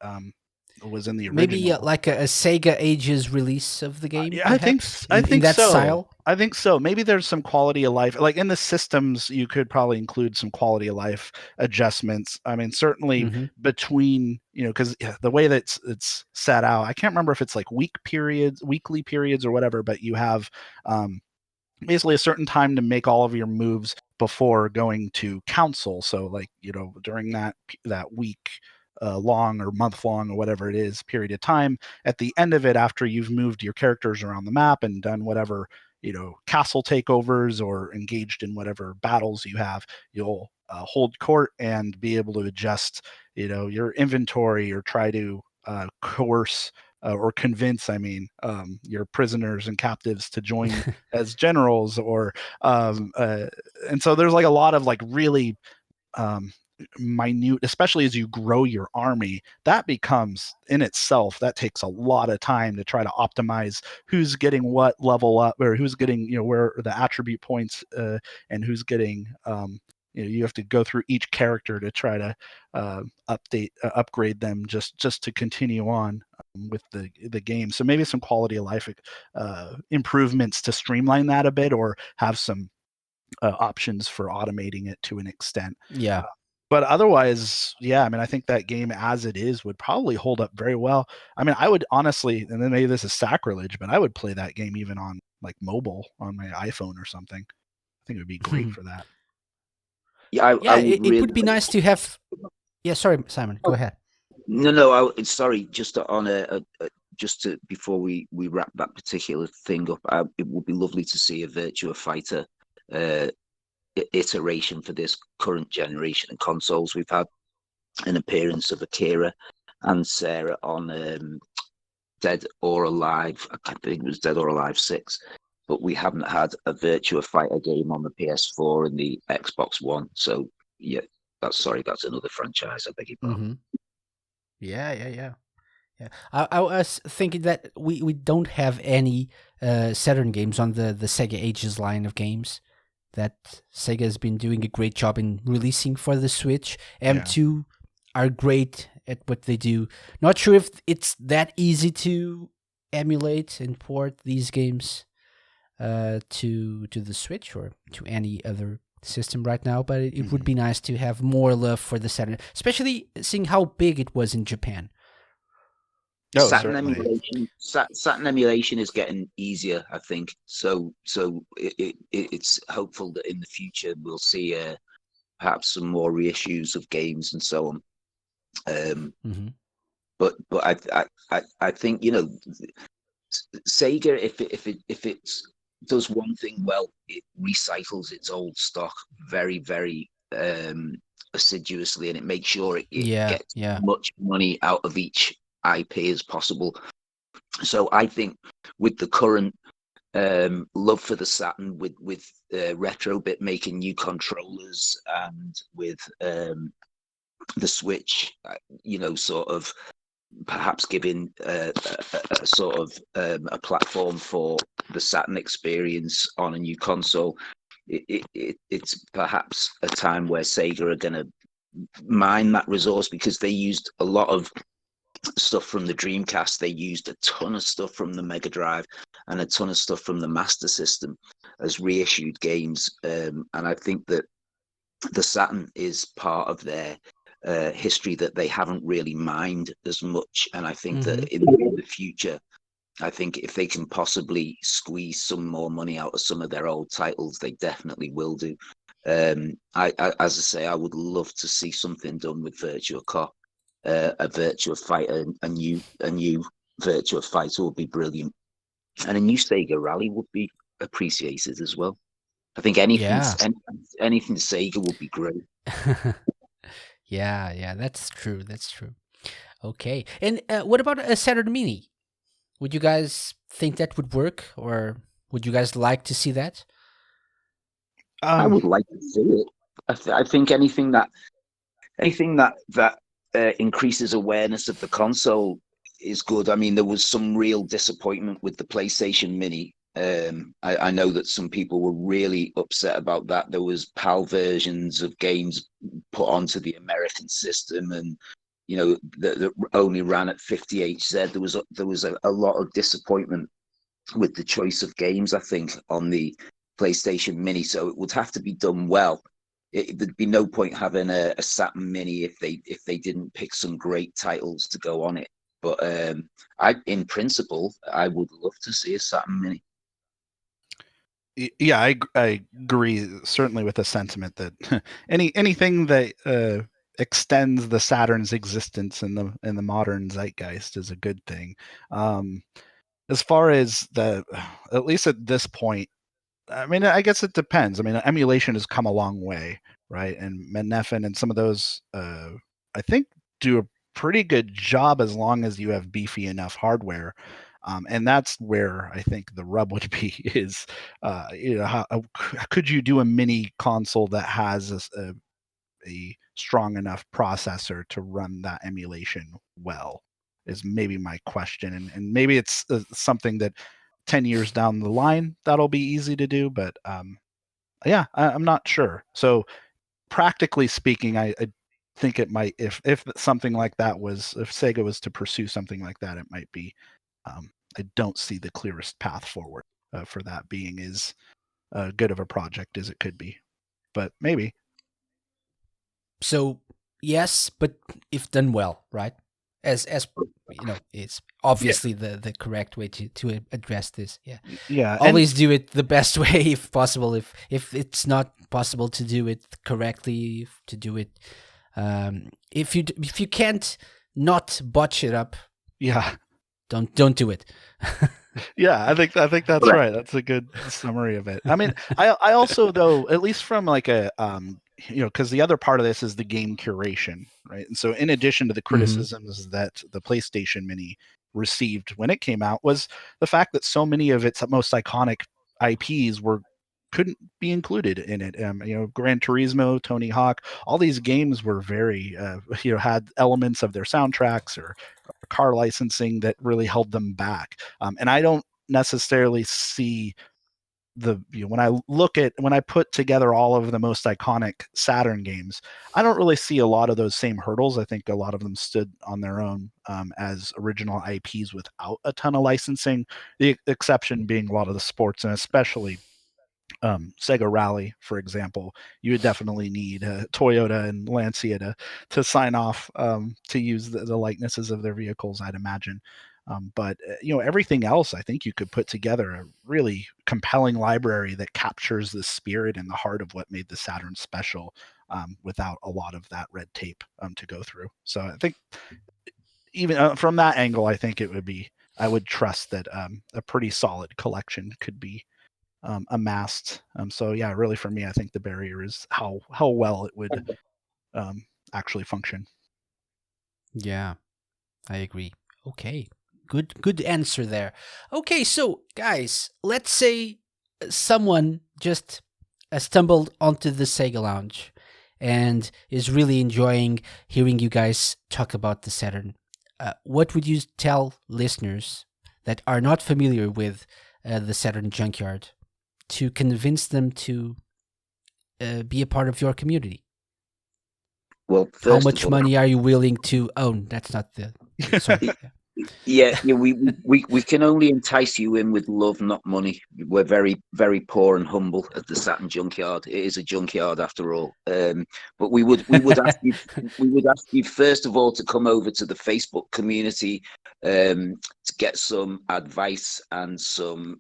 was in the Maybe original. like a Sega Ages release of the game, Yeah, I think perhaps, I in think that so. style. I think so. Maybe there's some quality of life, like in the systems, you could probably include some quality of life adjustments. I mean, certainly Hmm. between because the way that it's set out, I can't remember if it's like weekly periods, or whatever, but you have basically a certain time to make all of your moves before going to council. So like during that week long or month long or whatever it is period of time, at the end of it, after you've moved your characters around the map and done whatever castle takeovers or engaged in whatever battles you have, you'll hold court and be able to adjust your inventory, or try to coerce or convince, your prisoners and captives to join as generals, or and so there's like a lot of like really um, minute, especially as you grow your army, that becomes in itself, that takes a lot of time to try to optimize who's getting what level up, or who's getting where the attribute points, and who's getting you have to go through each character to try to upgrade them just to continue on with the game. So maybe some quality of life improvements to streamline that a bit, or have some options for automating it to an extent. Yeah. But otherwise, yeah, I think that game as it is would probably hold up very well. I would honestly, and then maybe this is sacrilege, but I would play that game even on like mobile on my iPhone or something. I think it would be great for that. Yeah, I Yeah, would it would be nice to have. Yeah, sorry, Simon, go ahead. No, sorry. Just on just to before we wrap that particular thing up, it would be lovely to see a Virtua Fighter iteration for this current generation of consoles. We've had an appearance of Akira and Sarah on Dead or Alive. I think it was Dead or Alive 6, but we haven't had a Virtua Fighter game on the PS4 and the Xbox One. So yeah, that's another franchise. I beg your pardon. Yeah. I was thinking that we don't have any Saturn games on the Sega Ages line of games that Sega has been doing a great job in releasing for the Switch. M2 are great at what they do. Not sure if it's that easy to emulate and port these games to the Switch or to any other system right now, but it would be nice to have more love for the Saturn, especially seeing how big it was in Japan. Saturn emulation is getting easier, I think. So it's hopeful that in the future we'll see perhaps some more reissues of games and so on. But I think Sega, if it does one thing well, it recycles its old stock very, very assiduously, and it makes sure it gets much money out of each IP as possible. So I think with the current love for the Saturn, with Retrobit making new controllers, and with the Switch, sort of perhaps giving a sort of a platform for the Saturn experience on a new console, it's perhaps a time where Sega are going to mine that resource, because they used a lot of stuff from the Dreamcast. They used a ton of stuff from the Mega Drive and a ton of stuff from the Master System as reissued games, and I think that the Saturn is part of their history that they haven't really mined as much. And I think that in the future, I think if they can possibly squeeze some more money out of some of their old titles, they definitely will do. As I say, I would love to see something done with Virtua Cop. A Virtua Fighter, a new Virtua Fighter would be brilliant, and a new Sega Rally would be appreciated as well. I think anything Sega would be great. Yeah, that's true. Okay, and what about a Saturn Mini? Would you guys think that would work, or would you guys like to see that? I would like to see it. I think anything that increases awareness of the console is good. I mean, there was some real disappointment with the PlayStation Mini. I know that some people were really upset about that. There was PAL versions of games put onto the American system, and that only ran at 50 Hz. There was a lot of disappointment with the choice of games, I think, on the PlayStation Mini. So it would have to be done well. There'd be no point having a Saturn Mini if they didn't pick some great titles to go on it. But in principle, I would love to see a Saturn Mini. Yeah, I agree certainly with the sentiment that anything that extends the Saturn's existence in the modern zeitgeist is a good thing. As far as at least at this point, I mean, I guess it depends. I mean, emulation has come a long way, right? And Menefen and some of those, I think, do a pretty good job as long as you have beefy enough hardware. And that's where I think the rub would be is, how could you do a mini console that has a strong enough processor to run that emulation well? Is maybe my question, and maybe it's something that 10 years down the line that'll be easy to do, but yeah, I'm not sure. So practically speaking, I think it might, if something like that was, if Sega was to pursue something like that, it might be. I don't see the clearest path forward for that being as good of a project as it could be, but maybe. So yes, but if done well, right? As it's obviously the correct way to address this. Yeah. Yeah. Always do it the best way if possible. If it's not possible to do it correctly, to do it, if you can't not botch it up, Yeah. don't do it. Yeah, I think that's right. That's a good summary of it. I mean, I also, though, at least from like a because the other part of this is the game curation, right? And so in addition to the criticisms that the PlayStation Mini received when it came out, was the fact that so many of its most iconic IPs couldn't be included in it. Gran Turismo, Tony Hawk, all these games were very had elements of their soundtracks or car licensing that really held them back. And I don't necessarily see when I put together all of the most iconic Saturn games, I don't really see a lot of those same hurdles. I think a lot of them stood on their own as original IPs without a ton of licensing. The exception being a lot of the sports, and especially Sega Rally, for example. You would definitely need Toyota and Lancia to sign off to use the likenesses of their vehicles, I'd imagine. But everything else, I think you could put together a really compelling library that captures the spirit and the heart of what made the Saturn special, without a lot of that red tape to go through. So I think even from that angle, I think I would trust that a pretty solid collection could be amassed. So yeah, really for me, I think the barrier is how well it would actually function. Yeah, I agree. Okay, good answer there. Okay, so guys, let's say someone just stumbled onto the Sega Lounge and is really enjoying hearing you guys talk about the Saturn. What would you tell listeners that are not familiar with the Saturn Junkyard to convince them to be a part of your community? Well, how much money are you willing to own? That's not the. Sorry. Yeah, we can only entice you in with love, not money. We're very, very poor and humble at the Saturn Junkyard. It is a junkyard after all. But we would ask you first of all to come over to the Facebook community to get some advice and some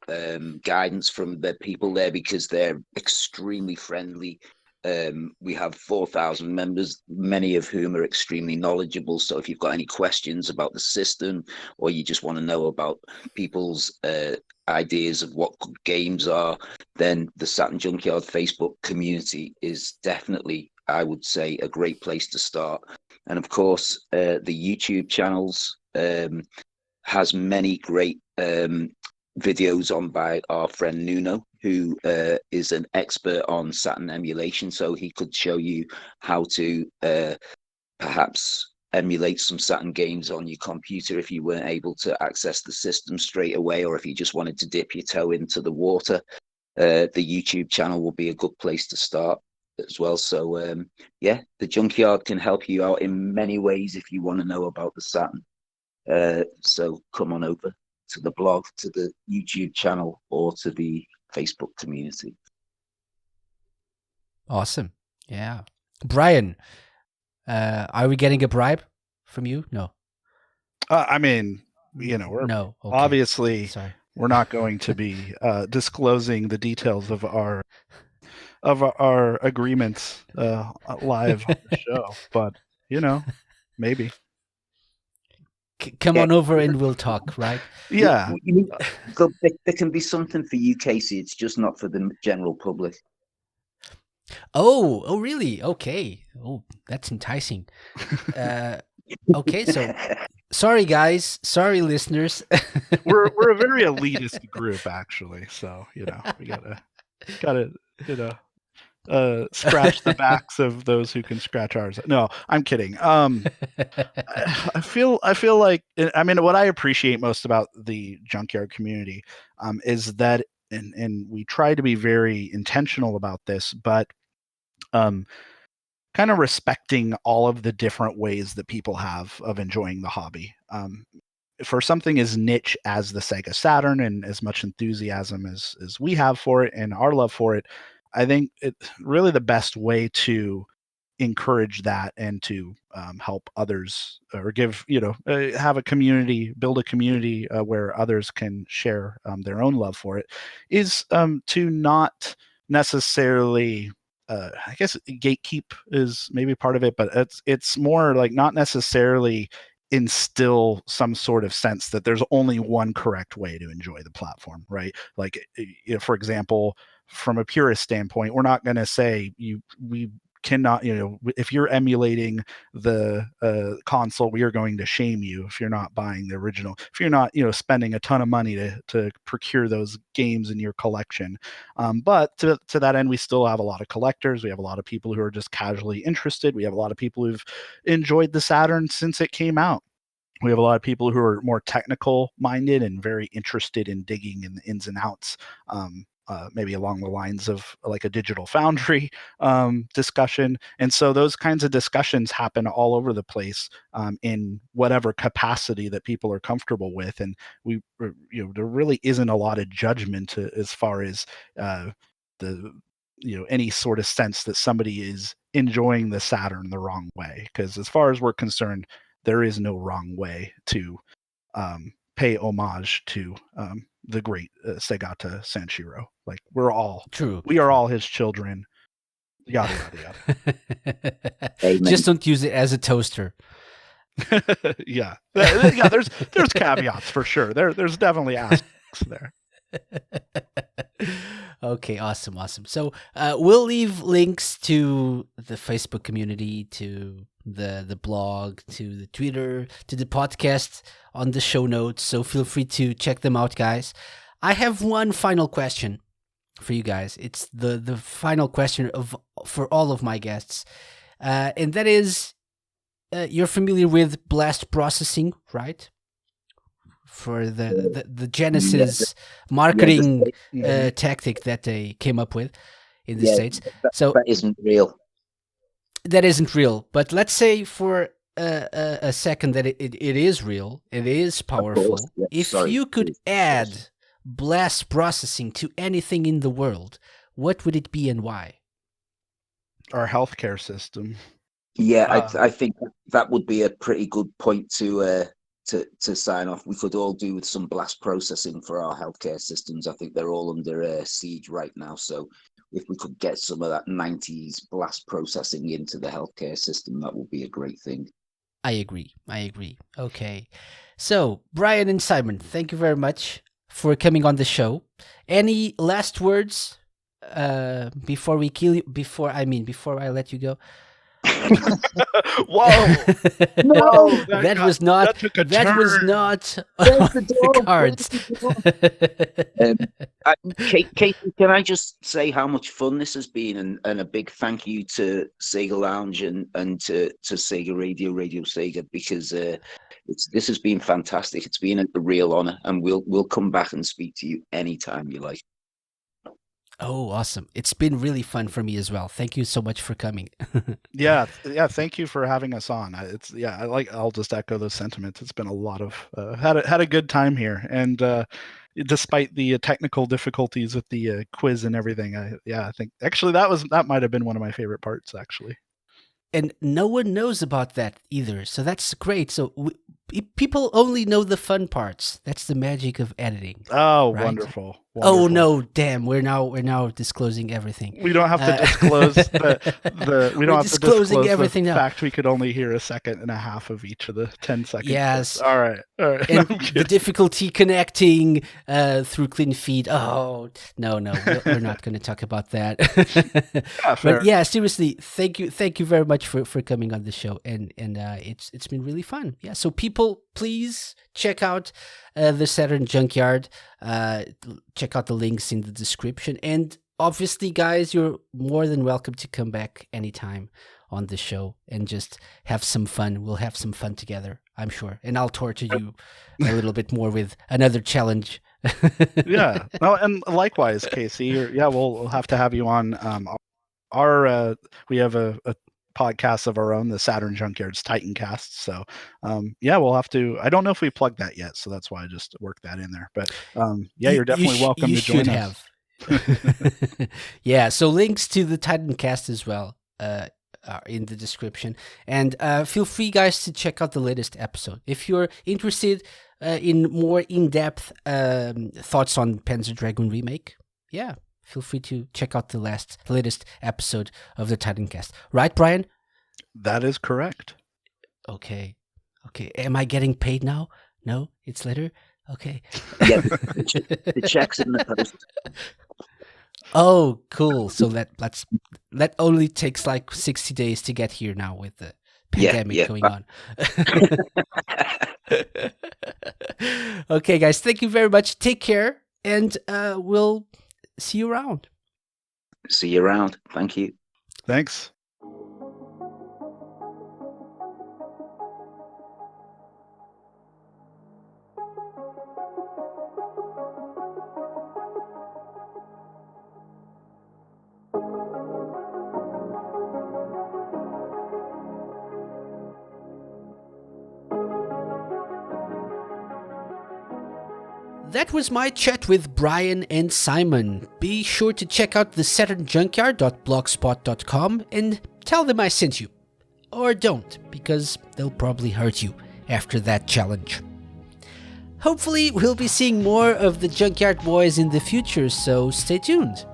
guidance from the people there, because they're extremely friendly. We have 4,000 members, many of whom are extremely knowledgeable. So if you've got any questions about the system, or you just want to know about people's ideas of what good games are, then the Saturn Junkyard Facebook community is definitely, I would say, a great place to start. And of course, the YouTube channels has many great videos on by our friend Nuno, who is an expert on Saturn emulation. So he could show you how to perhaps emulate some Saturn games on your computer if you weren't able to access the system straight away, or if you just wanted to dip your toe into the water. The YouTube channel will be a good place to start as well. So yeah, the Junkyard can help you out in many ways if you want to know about the Saturn. So come on over to the blog, to the YouTube channel, or to the Facebook community. Awesome. Yeah. Brian, are we getting a bribe from you? No. I mean, we're No. Okay. obviously Sorry. we're not going to be disclosing the details of our agreements live on the show, but maybe. Come on over and we'll talk, right? Yeah. There can be something for you, Casey. It's just not for the general public. Oh, really? Okay. Oh, that's enticing. Okay, so sorry guys, sorry listeners. we're a very elitist group, actually. So we gotta scratch the backs of those who can scratch ours. No, I'm kidding. I feel like, I mean, what I appreciate most about the Junkyard community is that, and we try to be very intentional about this, but kind of respecting all of the different ways that people have of enjoying the hobby. For something as niche as the Sega Saturn, and as much enthusiasm as we have for it and our love for it, I think it's really the best way to encourage that and to help others, or give, have a community, build a community where others can share their own love for it, is to not necessarily, I guess gatekeep is maybe part of it, but it's more like not necessarily instill some sort of sense that there's only one correct way to enjoy the platform, right? Like, for example, from a purist standpoint, we're not going to say we cannot, if you're emulating the console, we are going to shame you if you're not buying the original, if you're not spending a ton of money to procure those games in your collection. But to that end, we still have a lot of collectors. We have a lot of people who are just casually interested. We have a lot of people who've enjoyed the Saturn since it came out. We have a lot of people who are more technical minded and very interested in digging in the ins and outs, maybe along the lines of like a Digital Foundry discussion. And so those kinds of discussions happen all over the place in whatever capacity that people are comfortable with. And there really isn't a lot of judgment as far as any sort of sense that somebody is enjoying the Saturn the wrong way. Because as far as we're concerned, there is no wrong way to pay homage to the great Segata Sanshiro. Like, we are all his children. Yada yada Amen. Just don't use it as a toaster. yada. yeah. There's caveats for sure. There's definitely aspects there. Okay, awesome. So we'll leave links to the Facebook community, to the blog, to the Twitter, to the podcast on the show notes. So feel free to check them out, guys. I have one final question for you guys. It's the final question for all of my guests, and that is, you're familiar with blast processing, right? For the Genesis marketing tactic that they came up with in the States. So that isn't real. That isn't real. But let's say for a second that it is real, it is powerful. If you could add blast processing to anything in the world, what would it be and why? Our healthcare system. Yeah, I think that would be a pretty good point to sign off. We could all do with some blast processing for our healthcare systems. I think they're all under siege right now. So if we could get some of that 90s blast processing into the healthcare system, that would be a great thing. I agree. Okay. So, Brian and Simon, thank you very much for coming on the show. Any last words before I let you go? Whoa! No, that got- was not. that took a That was turn. not Close the the door, cards. Casey, can I just say how much fun this has been, and a big thank you to Sega Lounge and to Sega Radio Sega, because this has been fantastic. It's been a real honor, and we'll come back and speak to you anytime you like. Oh, awesome! It's been really fun for me as well. Thank you so much for coming. Yeah. Thank you for having us on. I'll just echo those sentiments. It's been a lot of had a good time here, and despite the technical difficulties with the quiz and everything, I think actually that might have been one of my favorite parts actually. And no one knows about that either, so that's great. So people only know the fun parts. That's the magic of editing. Oh, Right. wonderful. Oh Wonderful. no, damn! We're now disclosing everything. We don't have to disclose the we We're don't have to disclosing disclose everything the now. fact we could only hear a second and a half of each of the 10 second Yes. clips. All right. And I'm the kidding. difficulty connecting through clean feed. Oh no, we're not going to talk about that. fair. But yeah, seriously, thank you very much for coming on the show, and it's been really fun. Yeah, so people, please check out the Saturn Junkyard. Check out the links in the description, and obviously, guys, you're more than welcome to come back anytime on the show and just have some fun. We'll have some fun together, I'm sure, and I'll torture you a little bit more with another challenge. Yeah. No, and likewise, Casey. We'll have to have you on. Our we have a podcast of our own, the Saturn Junkyard's Titan Cast. So we'll have to. I don't know if we plugged that yet, so that's why I just worked that in there. But you're definitely welcome to join us. Yeah, so links to the Titan Cast as well are in the description, and feel free, guys, to check out the latest episode if you're interested in more in-depth thoughts on Panzer Dragoon Remake. Yeah, feel free to check out the latest episode of the Titan Cast. Right, Brian? That is correct. Okay. Am I getting paid now? No, it's later. Okay. Yeah, the check's in the post. Oh, cool. So that only takes like 60 days to get here now with the pandemic going on. Okay, guys, thank you very much. Take care, and we'll see you around. See you around. Thank you. Thanks. That was my chat with Brian and Simon. Be sure to check out the SaturnJunkyard.blogspot.com and tell them I sent you. Or don't, because they'll probably hurt you after that challenge. Hopefully, we'll be seeing more of the Junkyard Boys in the future, so stay tuned.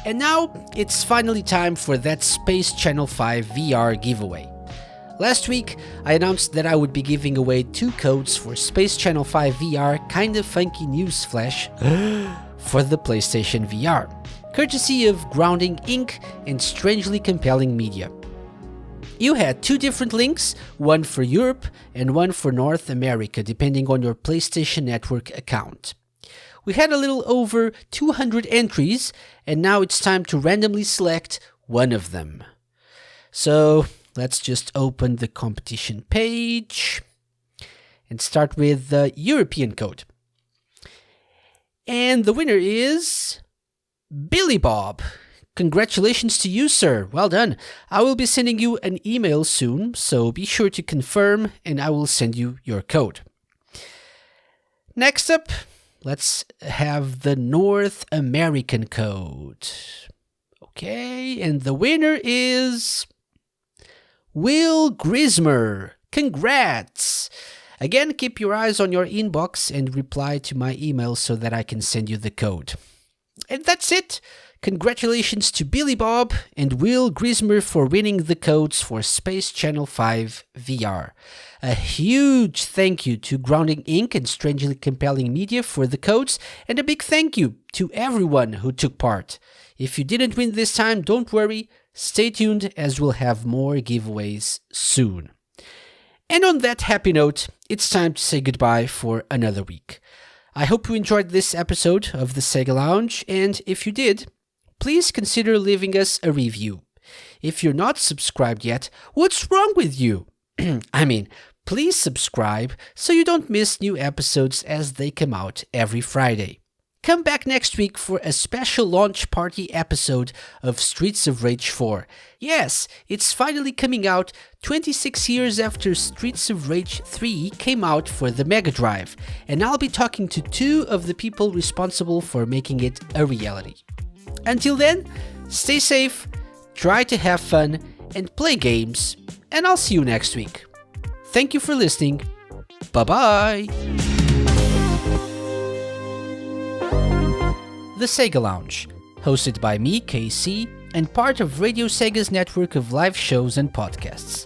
And now, it's finally time for that Space Channel 5 VR giveaway. Last week, I announced that I would be giving away 2 codes for Space Channel 5 VR Kinda Funky News Flash for the PlayStation VR, courtesy of Grounding Inc. and Strangely Compelling Media. You had 2 different links, one for Europe and one for North America, depending on your PlayStation Network account. We had a little over 200 entries, and now it's time to randomly select one of them. So let's just open the competition page and start with the European code. And the winner is Billy Bob. Congratulations to you, sir. Well done. I will be sending you an email soon, so be sure to confirm and I will send you your code. Next up, let's have the North American code. Okay, and the winner is Will Grismer. Congrats! Again, keep your eyes on your inbox and reply to my email so that I can send you the code. And that's it. Congratulations to Billy Bob and Will Grismer for winning the codes for Space Channel 5 VR. A huge thank you to Grounding Inc. and Strangely Compelling Media for the codes, and a big thank you to everyone who took part. If you didn't win this time, don't worry, Stay tuned as we'll have more giveaways soon. And on that happy note, it's time to say goodbye for another week. I hope you enjoyed this episode of the SEGA Lounge, and if you did, please consider leaving us a review. If you're not subscribed yet, what's wrong with you? Please subscribe so you don't miss new episodes as they come out every Friday. Come back next week for a special launch party episode of Streets of Rage 4. Yes, it's finally coming out 26 years after Streets of Rage 3 came out for the Mega Drive, and I'll be talking to two of the people responsible for making it a reality. Until then, stay safe, try to have fun, and play games, and I'll see you next week. Thank you for listening. Bye-bye! The SEGA Lounge, hosted by me, KC, and part of Radio Sega's network of live shows and podcasts.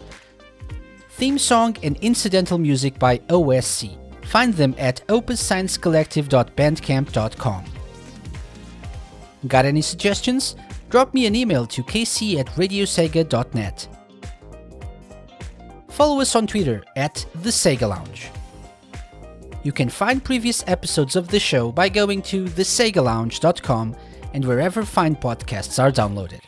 Theme song and incidental music by OSC. Find them at opussciencecollective.bandcamp.com. Got any suggestions? Drop me an email to kc@radiosega.net. Follow us on Twitter at The SEGA Lounge. You can find previous episodes of the show by going to thesegalounge.com and wherever fine podcasts are downloaded.